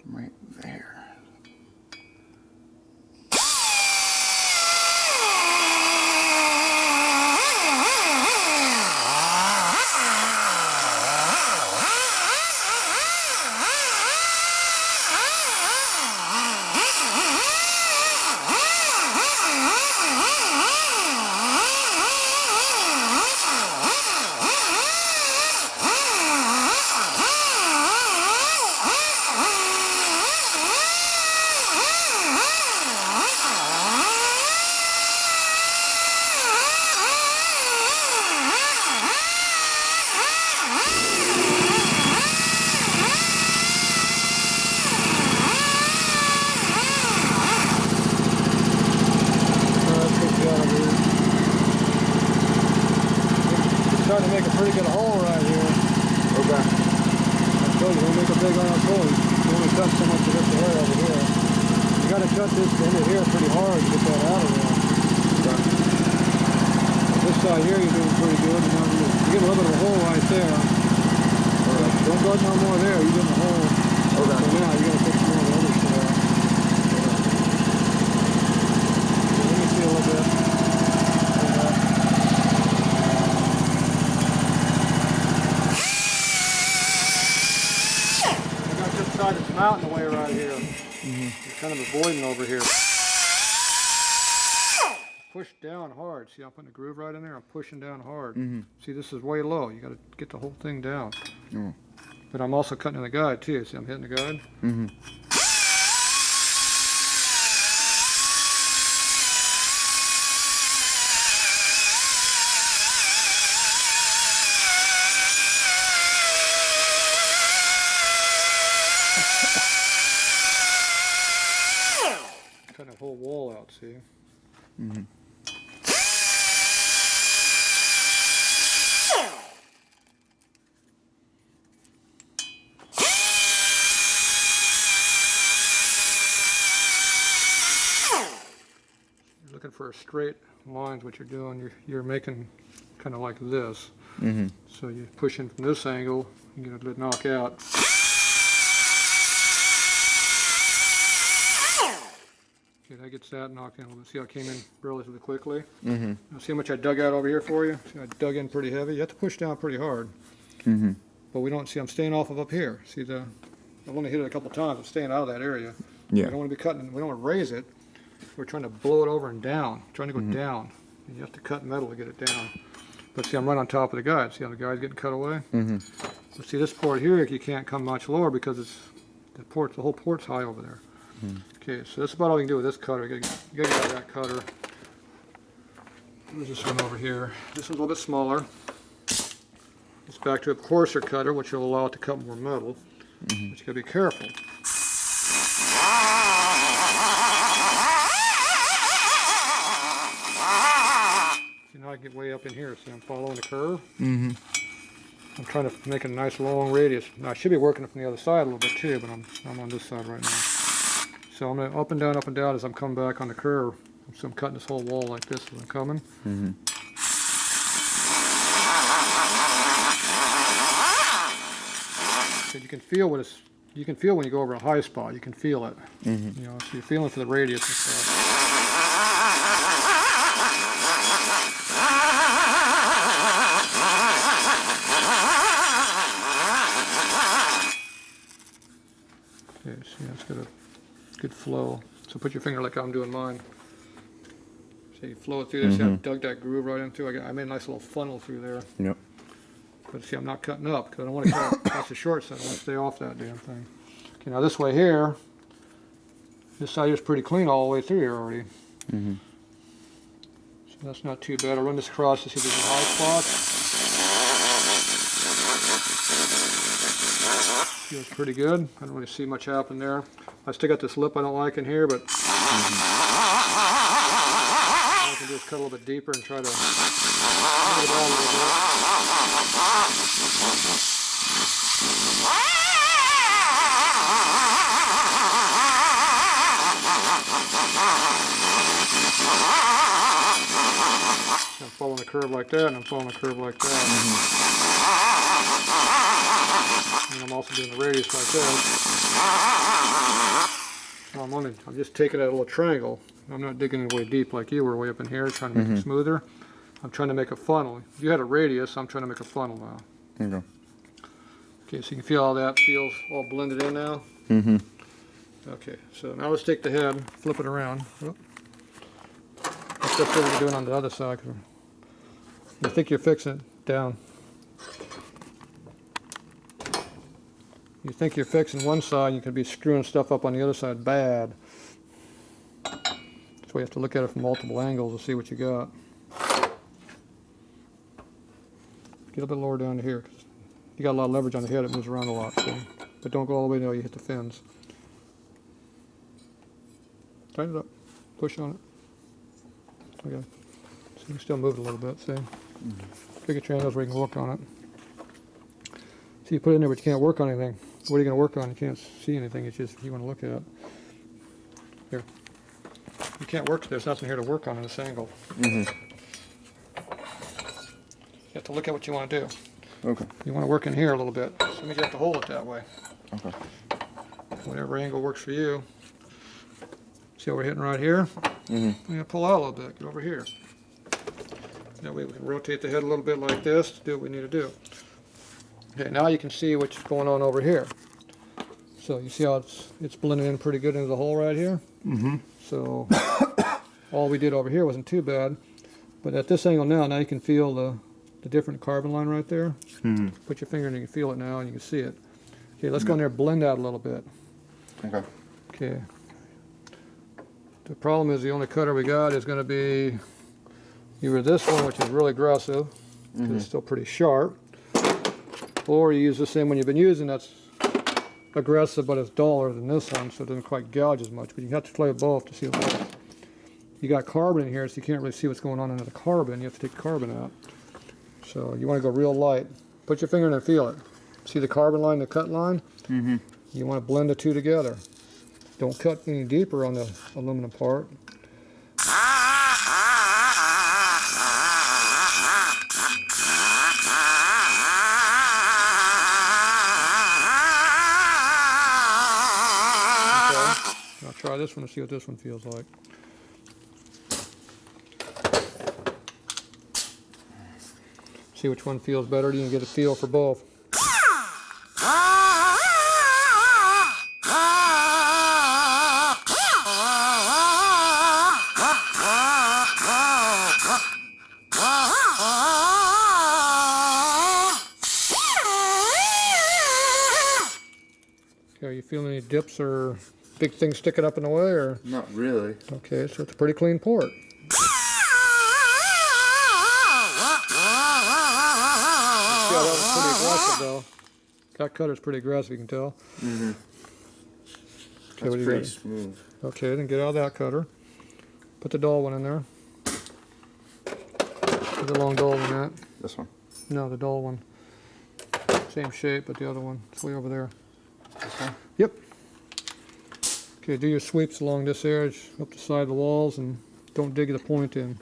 Right there. Starting to make a pretty good hole right here. Okay. I told you, don't make a big ass hole. You only cut so much of this hair over here. You got to cut this end of here pretty hard to get that out of there. Okay. This side here you're doing pretty good. You get a little bit of a hole right there. Don't go no more there. You get in the hole. Okay. So now you got to put some more of the other shit out. Let me see a little bit. This mountain away right here. You're kind of avoiding over here. Push down hard. See, I'm putting a groove right in there. I'm pushing down hard. See, this is way low. You got to get the whole thing down. But I'm also cutting in the guide too. See, I'm hitting the guide. Cutting a whole wall out, see? You're looking for a straight lines. What you're doing, you're making kind of like this. So you push in from this angle, you get a knock out. Okay, that gets that knocked in a little bit. See how it came in relatively quickly? Now see how much I dug out over here for you? See, I dug in pretty heavy. You have to push down pretty hard. But we don't see, I'm staying off of up here. See, I've only hit it a couple times. I'm staying out of that area. Yeah. We don't want to be cutting, we don't want to raise it. We're trying to blow it over and down, trying to go down. And you have to cut metal to get it down. But see, I'm right on top of the guide. See how the guide's getting cut away? But see, this port here, you can't come much lower because it's the whole port's high over there. Okay, so that's about all you can do with this cutter. You gotta get out of that cutter. There's this one over here. This one's a little bit smaller. It's back to a coarser cutter, which will allow it to cut more metal. But you gotta be careful. See, now I get way up in here. See, I'm following the curve. I'm trying to make a nice long radius. Now I should be working it from the other side a little bit too, but I'm on this side right now. So I'm going up and down as I'm coming back on the curve. So I'm cutting this whole wall like this as I'm coming. So you can feel what it's. You can feel when you go over a high spot. You can feel it. You know, so you're feeling for the radius and stuff. Okay, see, it's got a good flow. So put your finger like I'm doing mine. So you flow it through there. See, I dug that groove right into. I made a nice little funnel through there. Yep. But see, I'm not cutting up because I don't want to cut across the short side. I want to stay off that damn thing. Okay, now this way here, this side is pretty clean all the way through here already. So that's not too bad. I'll run this across to see if there's any high spots. Feels pretty good. I don't really see much happen there. I still got this lip I don't like in here, but all I can do is cut a little bit deeper and try to move it out a little bit. I'm following the curve like that, and I'm following the curve like that. And I'm also doing the radius like that. I'm just taking that little triangle. I'm not digging it way deep like you were way up in here, trying to make it smoother. I'm trying to make a funnel. If you had a radius, I'm trying to make a funnel now. Okay, so you can feel how that feels all blended in now. Okay, so now let's take the head, flip it around. Let's just what we're doing on the other side. You think you're fixing it down. You think you're fixing one side, you could be screwing stuff up on the other side bad. So we have to look at it from multiple angles to see what you got. Get a bit lower down to here, because you got a lot of leverage on the head, it moves around a lot. So. But don't go all the way until you hit the fins. Tighten it up, push on it. Okay, so you can still move it a little bit, see? Pick a triangles where you can work on it. See, you put it in there, but you can't work on anything. What are you going to work on? You can't see anything. It's just you want to look at it. Here. You can't work. There's nothing here to work on in this angle. You have to look at what you want to do. Okay. You want to work in here a little bit. So that means you have to hold it that way. Okay. Whatever angle works for you. See how we're hitting right here? We're going to pull out a little bit. Get over here. That way we can rotate the head a little bit like this to do what we need to do. Okay, now you can see what's going on over here. So you see how it's blending in pretty good into the hole right here? So all we did over here wasn't too bad. But at this angle now you can feel the different carbon line right there. Put your finger in and you can feel it now and you can see it. Okay, let's go in there and blend out a little bit. Okay. Okay. The problem is the only cutter we got is going to be either this one, which is really aggressive, because it's still pretty sharp, or you use the same one you've been using that's aggressive but it's duller than this one, so it doesn't quite gouge as much. But you have to play both to see what you got carbon in here, so you can't really see what's going on under the carbon. You have to take the carbon out. So you want to go real light. Put your finger in and feel it. See the carbon line, the cut line? You want to blend the two together. Don't cut any deeper on the aluminum part. I'll try this one to see what this one feels like. See which one feels better. You can get a feel for both. Okay, are you feeling any dips or big things sticking up in the way, or? Not really. Okay, so it's a pretty clean port. aggressive though. That cutter's pretty aggressive, you can tell. Mm-hmm. Okay, That's pretty smooth. Okay, then get out of that cutter. Put the dull one in there. Put the long dull one in that. This one? No, the dull one. Same shape, but the other one. It's way over there. This one? Yep. Okay, do your sweeps along this edge, up the side of the walls, and don't dig the point in.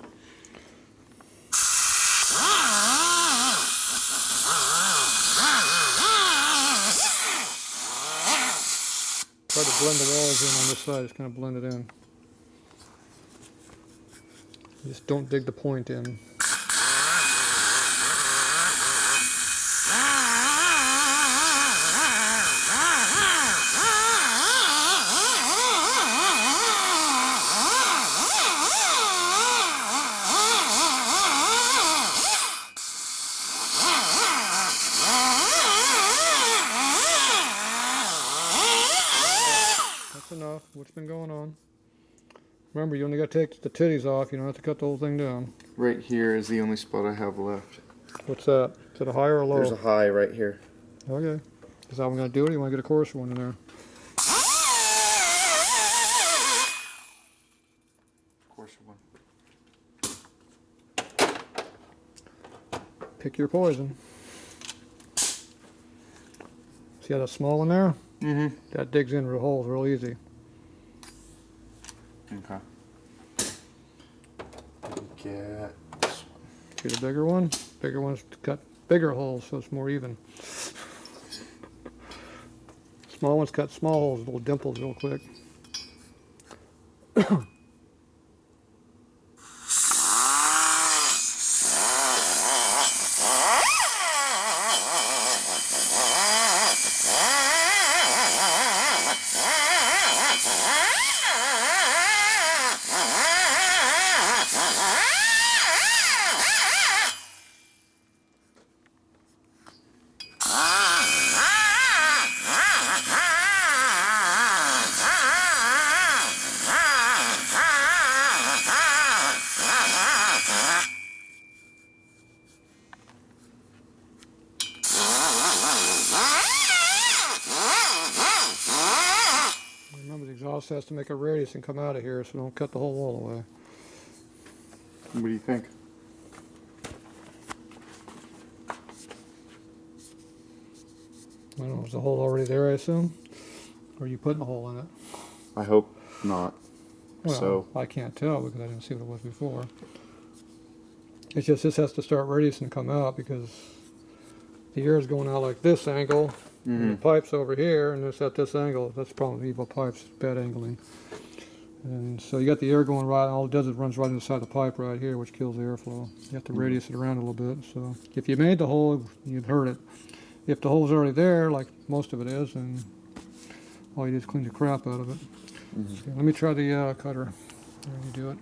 Try to blend the walls in on this side, just kind of blend it in. Just don't dig the point in. That's enough. What's been going on? Remember, you only got to take the titties off. You don't have to cut the whole thing down. Right here is the only spot I have left. What's that? Is it a high or a low? There's a high right here. Okay. Is that one going to do it, or you want to get a coarser one in there? Coarser one. Pick your poison. See how that small one there? Mm-hmm. That digs into the holes real easy. Okay. Get this one. See the bigger one? Bigger ones cut bigger holes, so it's more even. Small ones cut small holes, little dimples real quick. Remember, the exhaust has to make a radius and come out of here, so don't cut the whole wall away. What do you think? I don't know, is the hole already there, I assume? Or are you putting a hole in it? I hope not. Well, So I can't tell because I didn't see what it was before. It's just this has to start radius and come out because the air is going out like this angle, and the pipe's over here, and it's at this angle. That's the problem with evil pipes, bad angling. And so you got the air going right, all it does is runs right inside the pipe right here, which kills the airflow. You have to radius it around a little bit. So if you made the hole, you'd hurt it. If the hole's already there, like most of it is, then all you do is clean the crap out of it. So let me try the cutter. There you do it.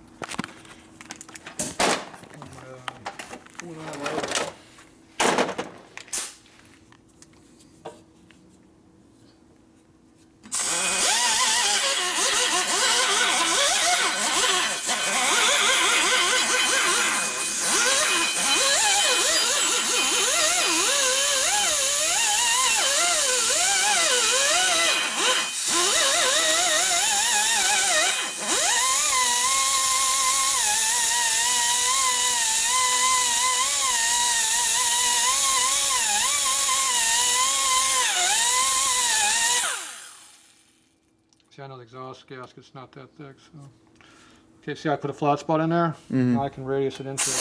See, I know the exhaust gasket's not that thick, so. Okay, see I put a flat spot in there? Now I can radius it into it.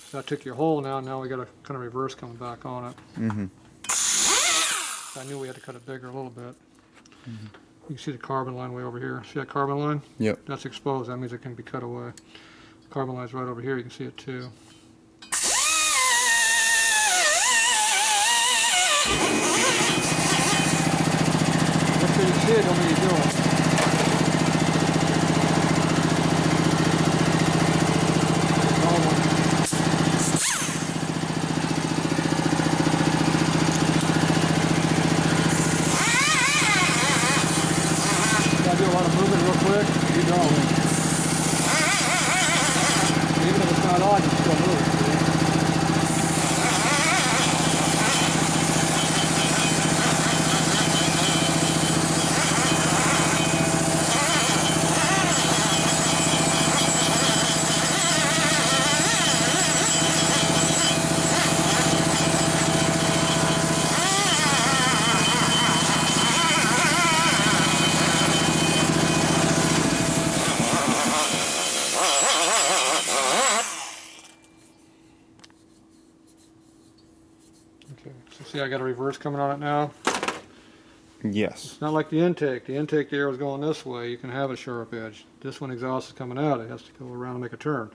So I took your hole now we got a kind of reverse coming back on it. I knew we had to cut it bigger a little bit. You can see the carbon line way over here. See that carbon line? Yep. That's exposed, that means it can be cut away. Carbon line's right over here, you can see it too. Make sure you see it, don't mean you do it. Gotta do a lot of movement real quick. You don't. See, I got a reverse coming on it now. Yes. It's not like the intake. The intake, the arrow's going this way. You can have a sharp edge. This one, exhaust is coming out. It has to go around and make a turn.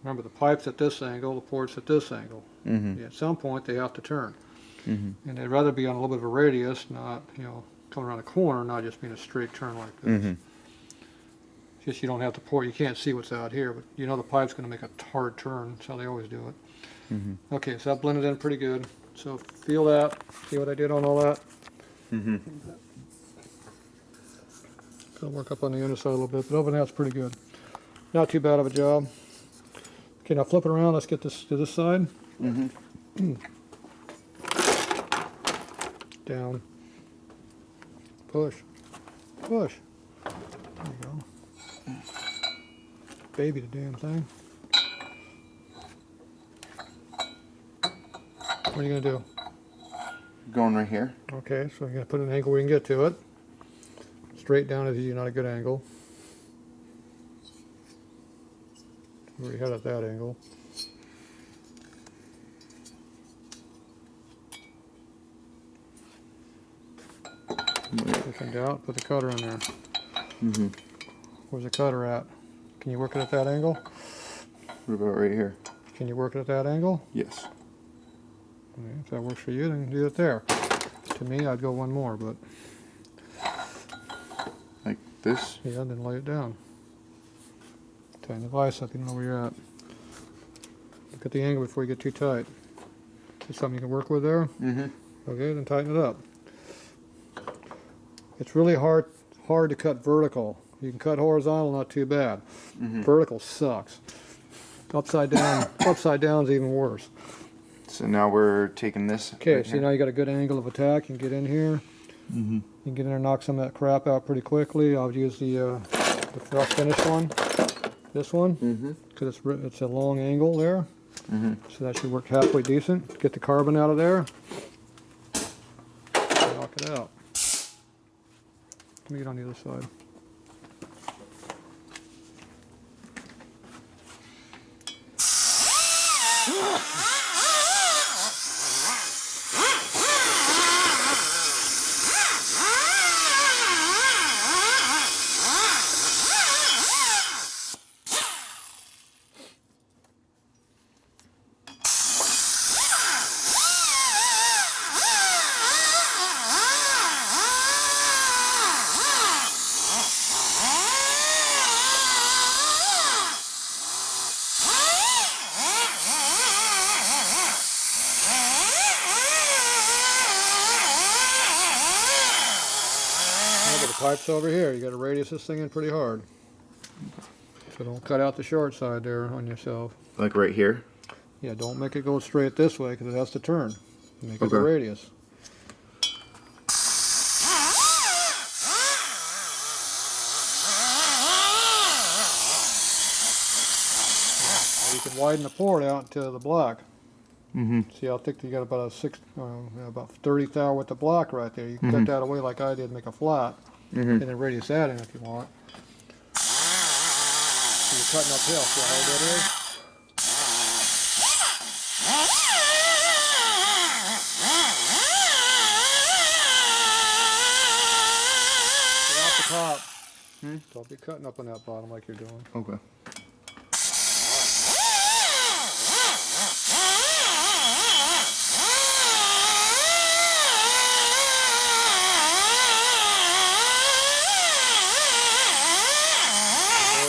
Remember, the pipe's at this angle, the port's at this angle. Mm-hmm. Yeah, at some point, they have to turn. Mm-hmm. And they'd rather be on a little bit of a radius, not, you know, coming around a corner, not just being a straight turn like this. Mm-hmm. Just you don't have the port. You can't see what's out here, but you know the pipe's going to make a hard turn. That's how they always do it. Mm-hmm. Okay, so that blended in pretty good. So feel that. See what I did on all that? Mm-hmm. Gonna work up on the underside a little bit, but other than that, it's pretty good. Not too bad of a job. Okay, now flip it around. Let's get this to this side. Mm-hmm. Down. Push. Push. There you go. Baby the damn thing. What are you gonna do? Going right here. Okay, so you're gonna put an angle where you can get to it. Straight down is usually not a good angle. We already had it at that angle. If in doubt, put the cutter in there. Mm-hmm. Where's the cutter at? Can you work it at that angle? What about right here? Can you work it at that angle? Yes. Okay, if that works for you, then do it there. To me, I'd go one more, but Like this? yeah, then lay it down. Tighten the vise up, you know where you're at. Look at the angle before you get too tight. Is something you can work with there? Mm-hmm. Okay, then tighten it up. It's really hard to cut vertical. You can cut horizontal, not too bad. Mm-hmm. Vertical sucks. Upside down is even worse. So now we're taking this. Okay, right so here. now you got a good angle of attack. You can get in here. Mm-hmm. You can get in there and knock some of that crap out pretty quickly. I'll use the rough finish one. This one, Mm-hmm. because it's a long angle there. Mm-hmm. So that should work halfway decent. Get the carbon out of there. Knock it out. Let me get on the other side. The pipe's over here. You got to radius this thing in pretty hard. So don't cut out the short side there on yourself. Like right here? Yeah, don't make it go straight this way because it has to turn. Make it the Okay. radius. Now you can widen the port out to the block. Mm-hmm. See how thick you got about about 30 thou with the block right there. You can cut that away like I did, make a flat, Mm-hmm. and then radius that in if you want. So you're cutting uphill. See how hard that is? Get off the top. Don't be cutting up on that bottom like you're doing. Okay.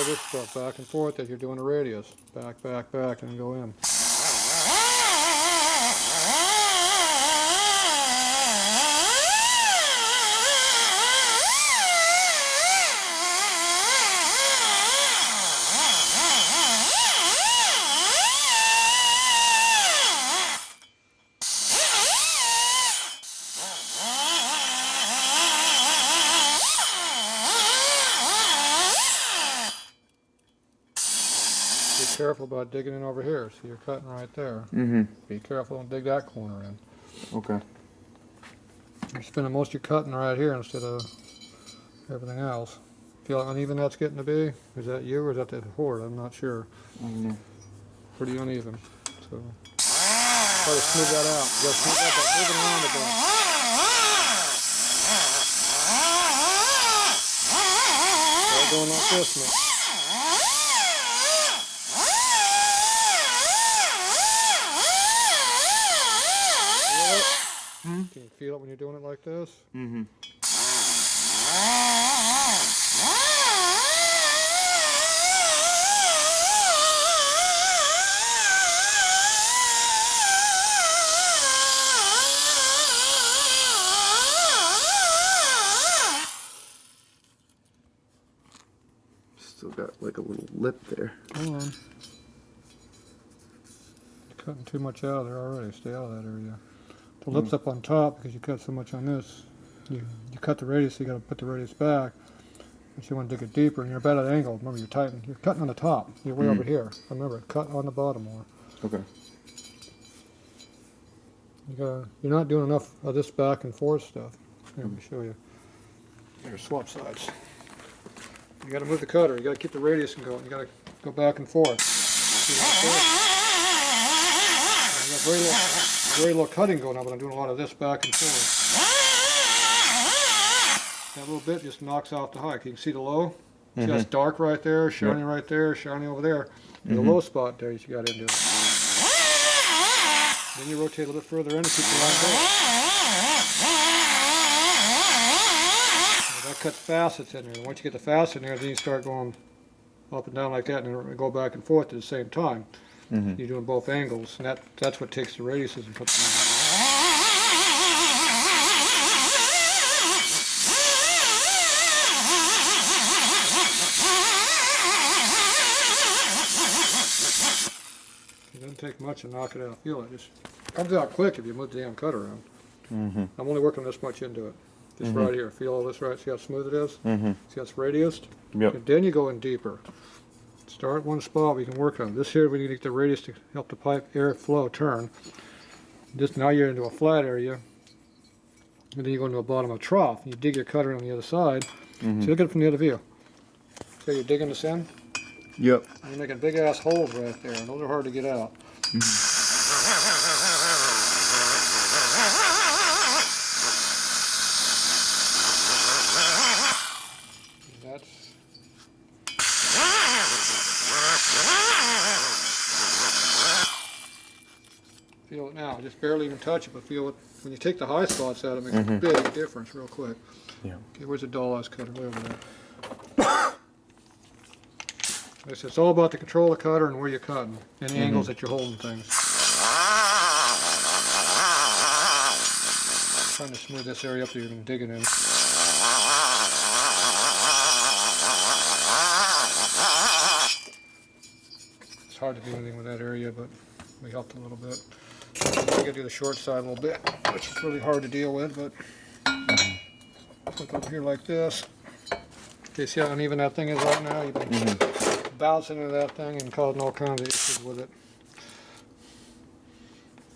This stuff back and forth as you're doing a radius. Back, back, back, and go in. Be careful about digging in over here. See, you're cutting right there. Mm-hmm. Be careful, don't dig that corner in. Okay. You're spending most of your cutting right here instead of everything else. Feel how uneven that's getting to be? Is that you or is that the port? I'm not sure. I don't know. Pretty uneven. So. Try to smooth that out. You gotta smooth that by moving around a bit. Start going like this now. Can you feel it when you're doing it like this? Mm-hmm. Still got like a little lip there. Hold on. You're cutting too much out of there already. Stay out of that area. The lip's up on top because you cut so much on this. You cut the radius, so you got to put the radius back. But you want to dig it deeper, and you're about at an angle. Remember, you're cutting on the top. You're way over here. Remember, cut on the bottom more. Okay. You're not doing enough of this back and forth stuff. Here, let me show you. Here, swap sides. You got to move the cutter. You got to keep the radius going. You got to go back and forth. You got very little cutting going on, but I'm doing a lot of this back and forth. That little bit just knocks off the high. You can see the low. See that's dark right there, shiny right there, shiny over there. The low spot there you got into it. Then you rotate a little bit further in and keep the line going. That cuts facets in there. Once you get the facet in there, then you start going up and down like that, and then go back and forth at the same time. You're doing both angles, and that's what takes the radiuses and puts them in. It doesn't take much to knock it out. Feel it. Just comes out quick if you move the damn cutter around. I'm only working this much into it. Just right here. Feel all this right? See how smooth it is? See how it's radiused? Yep. And then you go in deeper. Start one spot we can work on. This here we need to get the radius to help the pipe air flow turn. Now you're into a flat area. And then you go into a bottom of a trough. And you dig your cutter on the other side. So look at it from the other view. So you're digging this in? Yep. And you're making big ass holes right there, and those are hard to get out. Feel it now. Just barely even touch it, but feel it. When you take the high spots out, it makes a big difference real quick. Yeah. Okay, where's the doll-ass cutter? Way over there. It's all about the control of the cutter and where you're cutting, and the angles that you're holding things. Trying to smooth this area up so you can dig it in. It's hard to do anything with that area, but we helped a little bit. We gotta do the short side a little bit, which is really hard to deal with, but look up here like this. Okay, see how uneven that thing is right now? You've been bouncing into that thing and causing all kinds of issues with it.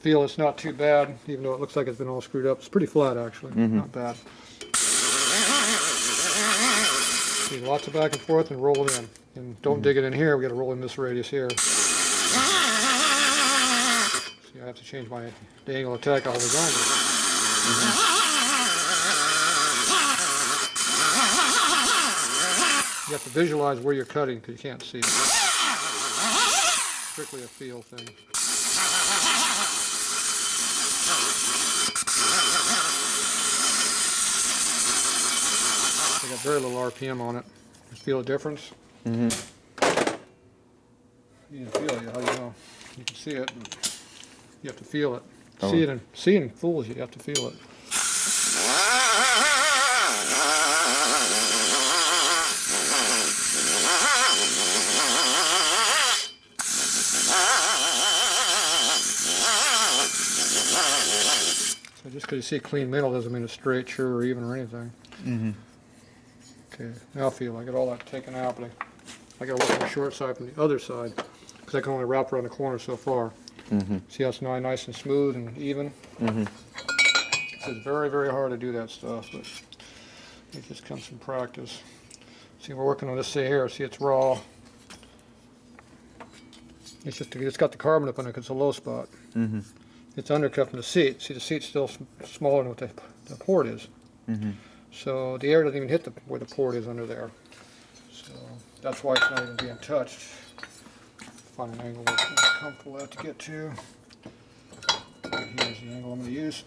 Feel it's not too bad, even though it looks like it's been all screwed up. It's pretty flat actually, not bad. See, lots of back and forth and roll it in. And don't dig it in here, we gotta roll in this radius here. See, I have to change the angle of attack horizontally. You have to visualize where you're cutting because you can't see it. Strictly a feel thing. I got very little RPM on it. Just feel a difference? You can feel it, how do you know? You can see it, but you have to feel it. Seeing fools you, have to feel it. So just because you see clean metal doesn't mean it's straight, sure, or even or anything. Okay, now I feel I got all that taken out, but I got to work on the short side from the other side because I can only wrap around the corner so far. See how it's now nice and smooth and even? It's very, very hard to do that stuff, but it just comes from practice. See, we're working on this here. See, it's raw. It's got the carbon up on it because it's a low spot. it's undercut from the seat. See, the seat's still smaller than what the port is. So the air doesn't even hit where the port is under there. So that's why it's not even being touched. Find an angle that's comfortable to get to. Here's the angle I'm going to use.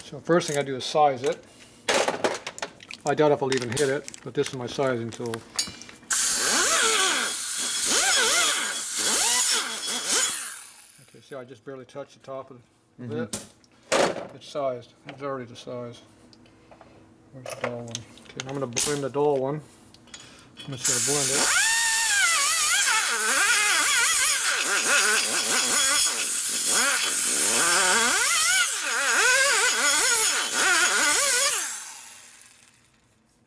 So first thing I do is size it. I doubt if I'll even hit it, but this is my sizing tool. Okay, see, I just barely touched the top of it. It's sized. It's already the size. Where's the dull one? Okay, I'm going to blend the dull one. I'm just going to blend it.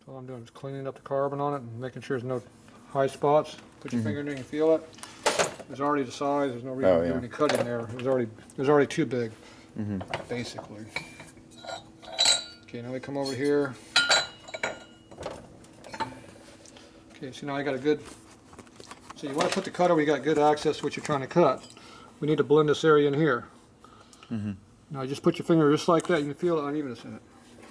All I'm doing is cleaning up the carbon on it and making sure there's no high spots. Put your finger in there and feel it. It's already the size. There's no reason to do any cutting there. It was already too big, basically. Okay, now we come over here. Okay, so now I got a good. So you want to put the cutter where you got good access to what you're trying to cut. We need to blend this area in here. Now you just put your finger just like that. You can feel the unevenness in it.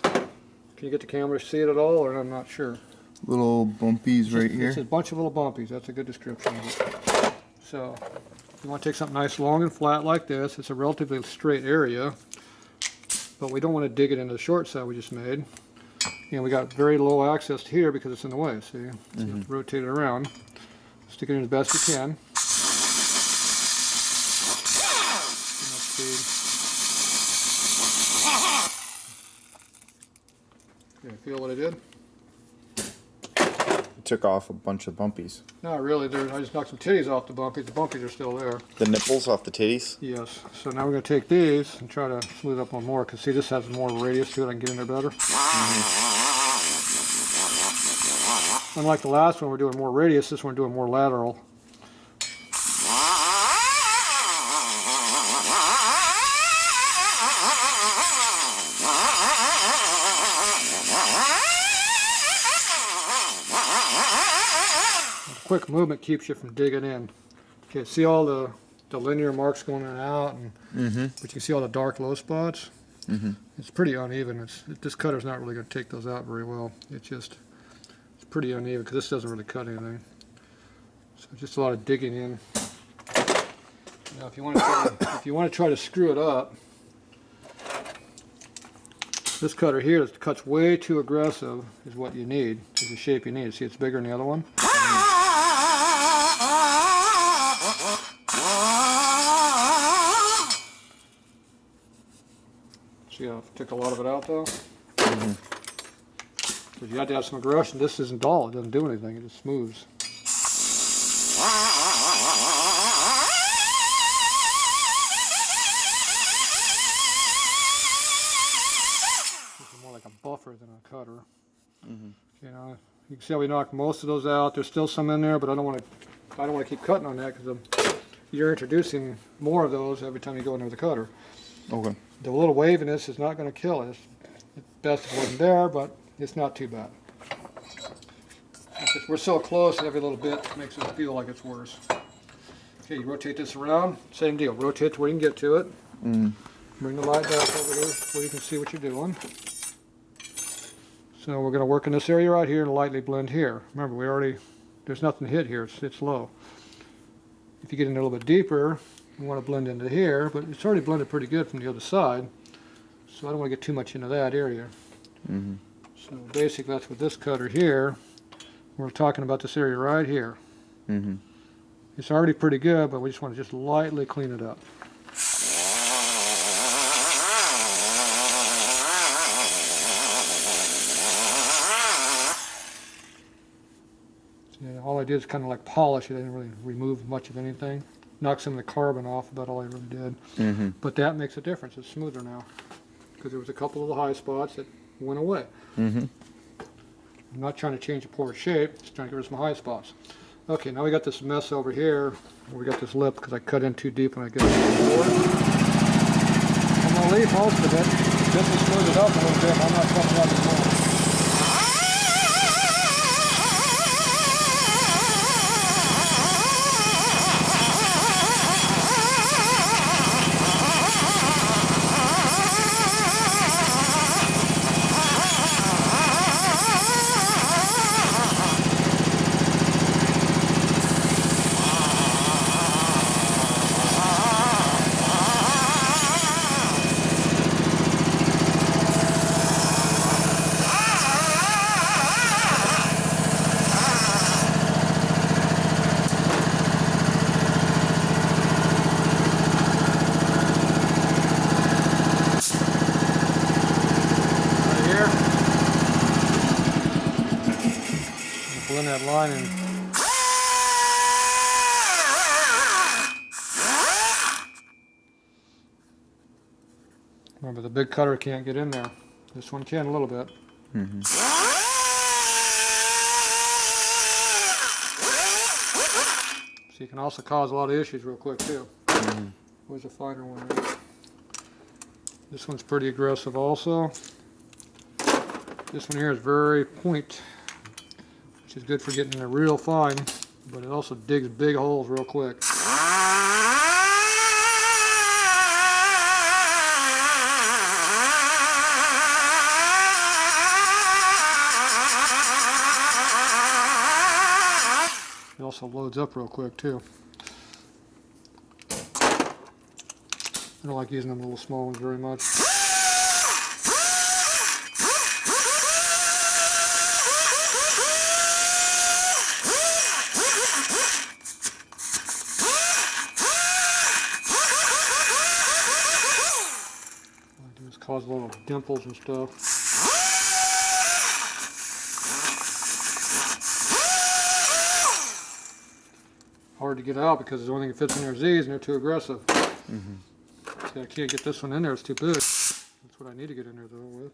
Can you get the camera to see it at all, or I'm not sure? Little bumpies right here. It's a bunch of little bumpies. That's a good description of it. So you want to take something nice, long and flat like this. It's a relatively straight area, but we don't want to dig it into the short side we just made. And we got very low access to here because it's in the way. See, so you have to rotate it around. Stick it in as best you can. Okay, feel what I did? It took off a bunch of bumpies. Not really. I just knocked some titties off the bumpies. The bumpies are still there. The nipples off the titties? Yes. So now we're going to take these and try to smooth up one more, because see, this has more radius to it. I can get in there better. Unlike the last one, we're doing more radius. This one, we're doing more lateral. Quick movement keeps you from digging in. Okay, see all the linear marks going in and out, and but you can see all the dark low spots. It's pretty uneven. This cutter's not really going to take those out very well. It's pretty uneven because this doesn't really cut anything. So just a lot of digging in. Now, if you want to try to screw it up, this cutter here that cuts way too aggressive is what you need. Is the shape you need. See, it's bigger than the other one. See how I took a lot of it out though? Because you have to have some aggression. This isn't dull, it doesn't do anything, it just moves. This is more like a buffer than a cutter. You know, you can see how we knocked most of those out. There's still some in there, but I don't want to keep cutting on that because you're introducing more of those every time you go in there with the cutter. Okay. The little waviness is not going to kill it. It's best if it wasn't there, but it's not too bad. We're so close, every little bit makes it feel like it's worse. Okay, you rotate this around, same deal. Rotate to where you can get to it. Bring the light back over here where you can see what you're doing. So we're going to work in this area right here and lightly blend here. Remember, there's nothing to hit here, it's low. If you get in a little bit deeper, you want to blend into here, but it's already blended pretty good from the other side, so I don't want to get too much into that area. So basically that's with this cutter here, we're talking about this area right here. It's already pretty good, but we just want to just lightly clean it up. So, all I did is kind of like polish it. I didn't really remove much of anything. Knock some of the carbon off, about all I really did. But that makes a difference. It's smoother now because there was a couple of the high spots that went away. I'm not trying to change the port shape, just trying to get rid of some high spots. Okay, now we got this mess over here where we got this lip because I cut in too deep when I got it to the board. I'm going to leave most of it just to smooth it up a little bit. I'm not cutting out anymore. blend that line in. Remember, the big cutter can't get in there. This one can a little bit. Mm-hmm. So you can also cause a lot of issues real quick too. Mm-hmm. Where's a finer one? Right? This one's pretty aggressive also. This one here is very point, which is good for getting it real fine, but it also digs big holes real quick. It also loads up real quick too. I don't like using them little small ones very much. What I do is cause little dimples and stuff. Hard to get out because the only thing that fits in there is these, and they're too aggressive. Mm-hmm. See, I can't get this one in there, it's too big. That's what I need to get in there though with.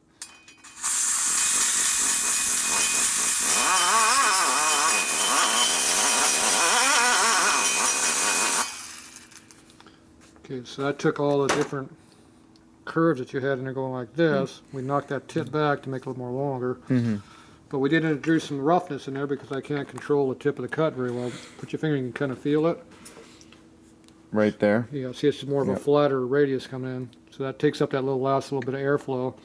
Okay, so that took all the different curves that you had in there going like this. We knocked that tip back to make it a little more longer. Mm-hmm. But we did introduce some roughness in there because I can't control the tip of the cut very well. Put your finger, you can kind of feel it. Right there. Yeah, see, it's more of a flatter radius coming in. So that takes up that little last little bit of airflow.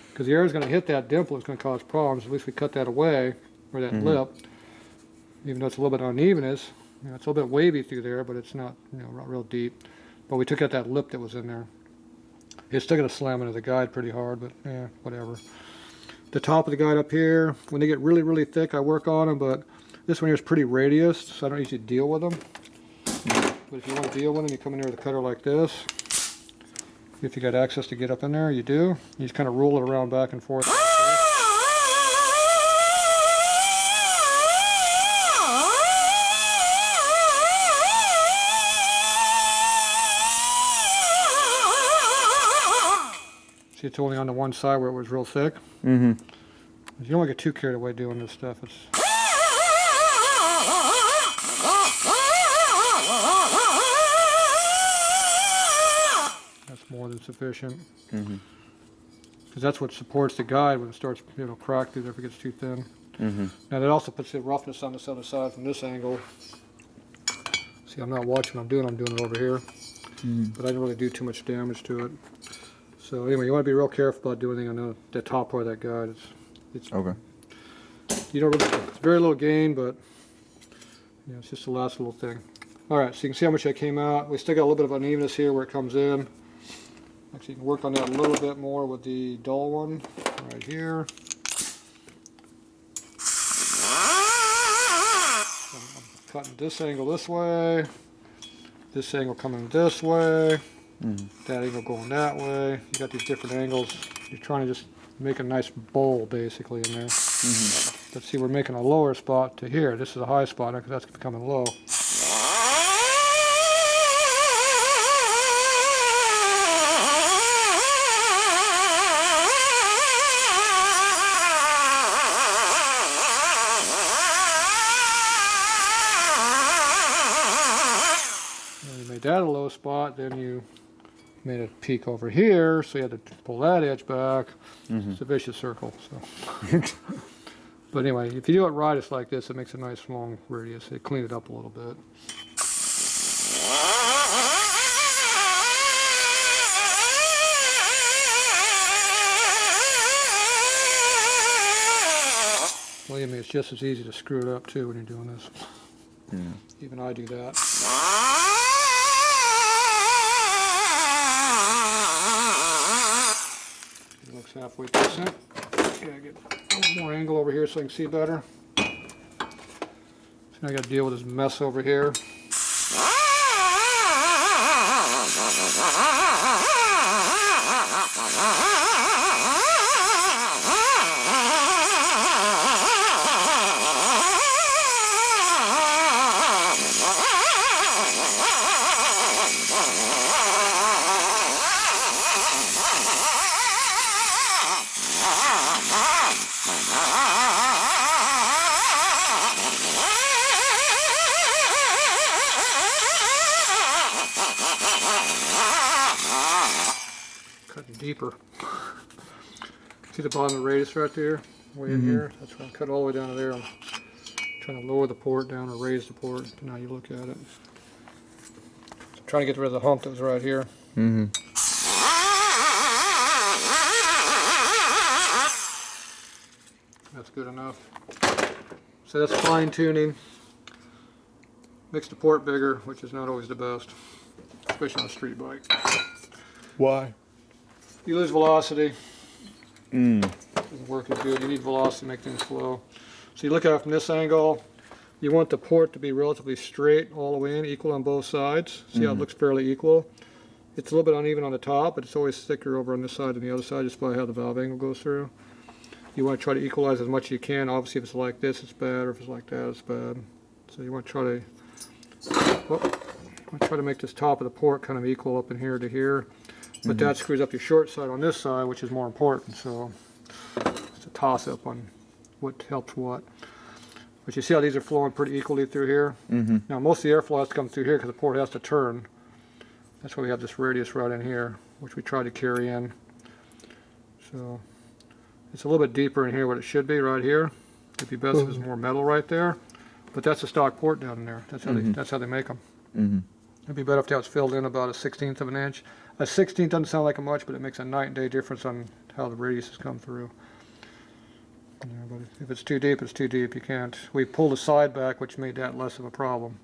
Because the air is going to hit that dimple, it's going to cause problems. At least we cut that away, or that lip. Even though it's a little bit unevenness. You know, it's a little bit wavy through there, but it's not, you know, not real deep. But we took out that lip that was in there. It's still going to slam into the guide pretty hard, but yeah, whatever. The top of the guide up here, when they get really, really thick, I work on them, but this one here is pretty radius, so I don't usually deal with them. But if you want to deal with them, you come in there with a cutter like this. If you got access to get up in there, you do. You just kind of roll it around back and forth. See, it's only on the one side where it was real thick. Mm-hmm. You don't want to get too carried away doing this stuff. That's more than sufficient. Mm-hmm. Because that's what supports the guide when it starts, you know, crack through there if it gets too thin. Mm-hmm. Now that also puts the roughness on this other side from this angle. See, I'm not watching what I'm doing it over here. Mm-hmm. But I didn't really do too much damage to it. So anyway, you want to be real careful about doing anything on the top part of that guide. It's Okay. You don't really, it's very little gain, but you know, it's just the last little thing. All right, so you can see how much that came out. We still got a little bit of unevenness here where it comes in. Actually, you can work on that a little bit more with the dull one right here. I'm cutting this angle this way, this angle coming this way, that angle going that way. You got these different angles. You're trying to just make a nice bowl basically in there. But see, we're making a lower spot to here. This is a high spot because that's becoming low. That a low spot, then you made a peak over here, so you had to pull that edge back. It's a vicious circle. So, but anyway, if you do it right, it's like this. It makes a nice long radius. It cleaned it up a little bit. Believe me, it's just as easy to screw it up too when you're doing this. Even I do that. Looks halfway decent. Gotta get a little more angle over here so I can see better. So now I gotta deal with this mess over here. cutting deeper. See the bottom of the radius right there? Way in here? That's why I'm cutting all the way down to there. I'm trying to lower the port down or raise the port. Now you look at it. So I'm trying to get rid of the hump that was right here. That's good enough. So that's fine tuning. Makes the port bigger, which is not always the best, especially on a street bike. Why? You lose velocity. Doesn't work as good. You need velocity to make things flow. So you look at it from this angle. You want the port to be relatively straight all the way in, equal on both sides. See how it looks fairly equal? It's a little bit uneven on the top, but it's always thicker over on this side than the other side, just by how the valve angle goes through. You want to try to equalize as much as you can. Obviously, if it's like this, it's bad, or if it's like that, it's bad. So you want to try to make this top of the port kind of equal up in here to here. But that screws up your short side on this side, which is more important. So it's a toss-up on what helps what. But you see how these are flowing pretty equally through here? Now, most of the airflow has to come through here because the port has to turn. That's why we have this radius right in here, which we try to carry in. So it's a little bit deeper in here what it should be right here. It'd be best if it was more metal right there. But that's a stock port down in there. That's how they make them. It'd be better if that was filled in about a 1/16 of an inch. A 1/16 doesn't sound like much, but it makes a night and day difference on how the radiuses come through. Yeah, but if it's too deep, it's too deep. You can't. We pulled the side back, which made that less of a problem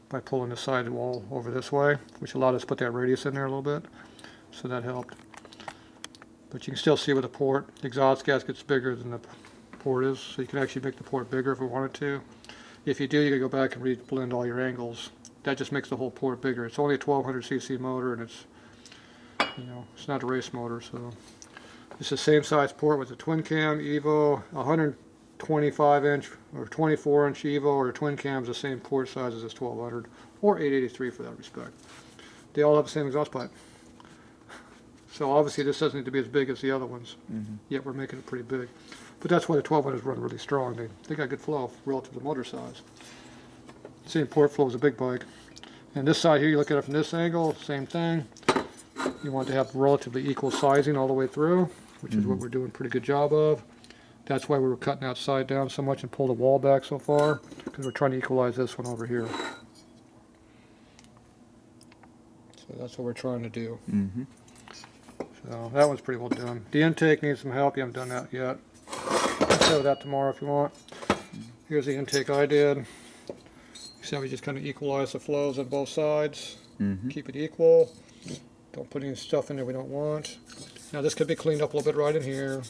by pulling the side wall over this way, which allowed us to put that radius in there a little bit. So that helped. But you can still see with the port, the exhaust gas gets bigger than the port is, so you can actually make the port bigger if we wanted to. If you do, you can go back and re-blend all your angles. That just makes the whole port bigger. It's only a 1200cc motor, and it's, you know, it's not a race motor, so. It's the same size port with a twin cam Evo, 125-inch or 24-inch Evo, or a twin cam is the same port size as this 1200 or 883 for that respect. They all have the same exhaust pipe. So obviously this doesn't need to be as big as the other ones, yet we're making it pretty big. But that's why the 1200s run really strong. They got good flow relative to the motor size. Same port flow as a big bike. And this side here, you look at it from this angle, same thing. You want to have relatively equal sizing all the way through, which is what we're doing a pretty good job of. That's why we were cutting outside down so much and pulled the wall back so far, because we're trying to equalize this one over here. So that's what we're trying to do. So that one's pretty well done. The intake needs some help. You haven't done that yet. I'll show that tomorrow if you want. Here's the intake I did. You see how we just kind of equalize the flows on both sides. Keep it equal. Don't put any stuff in there we don't want. Now this could be cleaned up a little bit right in here.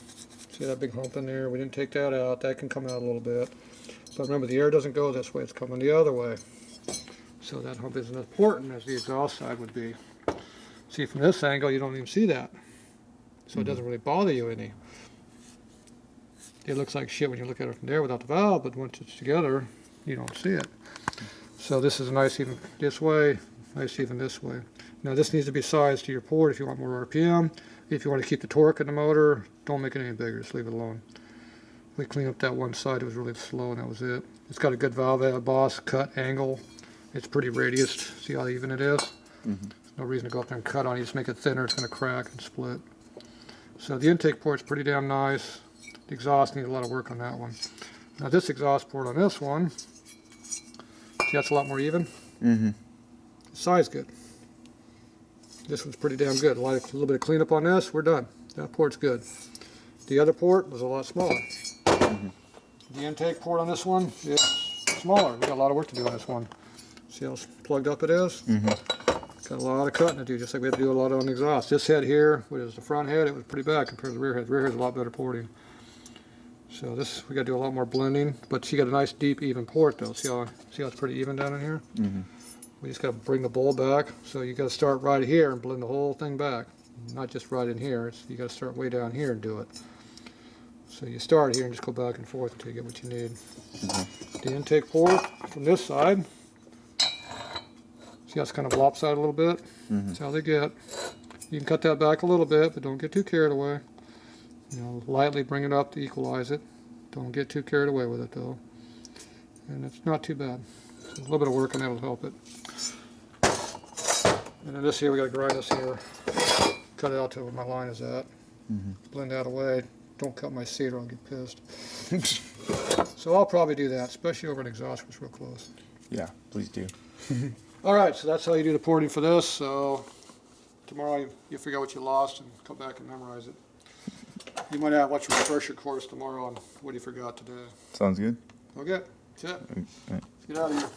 See that big hump in there? We didn't take that out. That can come out a little bit. But remember, the air doesn't go this way. It's coming the other way. So that hump isn't as important as the exhaust side would be. See, from this angle, you don't even see that. So it doesn't really bother you any. It looks like shit when you look at it from there without the valve, but once it's together, you don't see it. So this is a nice even this way, nice even this way. Now this needs to be sized to your port if you want more RPM. If you want to keep the torque in the motor, don't make it any bigger, just leave it alone. We cleaned up that one side, it was really slow and that was it. It's got a good valve boss cut angle. It's pretty radiused, see how even it is? There's no reason to go up there and cut on it, you just make it thinner, it's going to crack and split. So the intake port's pretty damn nice. The exhaust needs a lot of work on that one. Now this exhaust port on this one, see that's a lot more even? The size good. This one's pretty damn good. A little bit of cleanup on this, we're done. That port's good. The other port was a lot smaller. The intake port on this one is smaller. We got a lot of work to do on this one. See how plugged up it is? Got a lot of cutting to do, just like we had to do a lot on the exhaust. This head here, which is the front head, it was pretty bad compared to the rear head. The rear head's a lot better porting. So this, we got to do a lot more blending. But she got a nice deep even port though. See how it's pretty even down in here? We just got to bring the bowl back. So you got to start right here and blend the whole thing back. Not just right in here. You got to start way down here and do it. So you start here and just go back and forth until you get what you need. The intake port from this side. See how it's kind of lopsided a little bit? That's how they get. You can cut that back a little bit, but don't get too carried away. You know, lightly bring it up to equalize it. Don't get too carried away with it though. And it's not too bad. So a little bit of work and that'll help it. And then this here, we got to grind this here. Cut cut it out to where my line is at. Blend that away. Don't cut my seat or I'll get pissed. So I'll probably do that, especially over an exhaust when it's real close. Yeah, please do. All right, so that's how you do the porting for this. So tomorrow you figure out what you lost and come back and memorize it. You might have watch a refresher course tomorrow on what you forgot today. Sounds good. Okay, that's it. All right. Let's get out of here.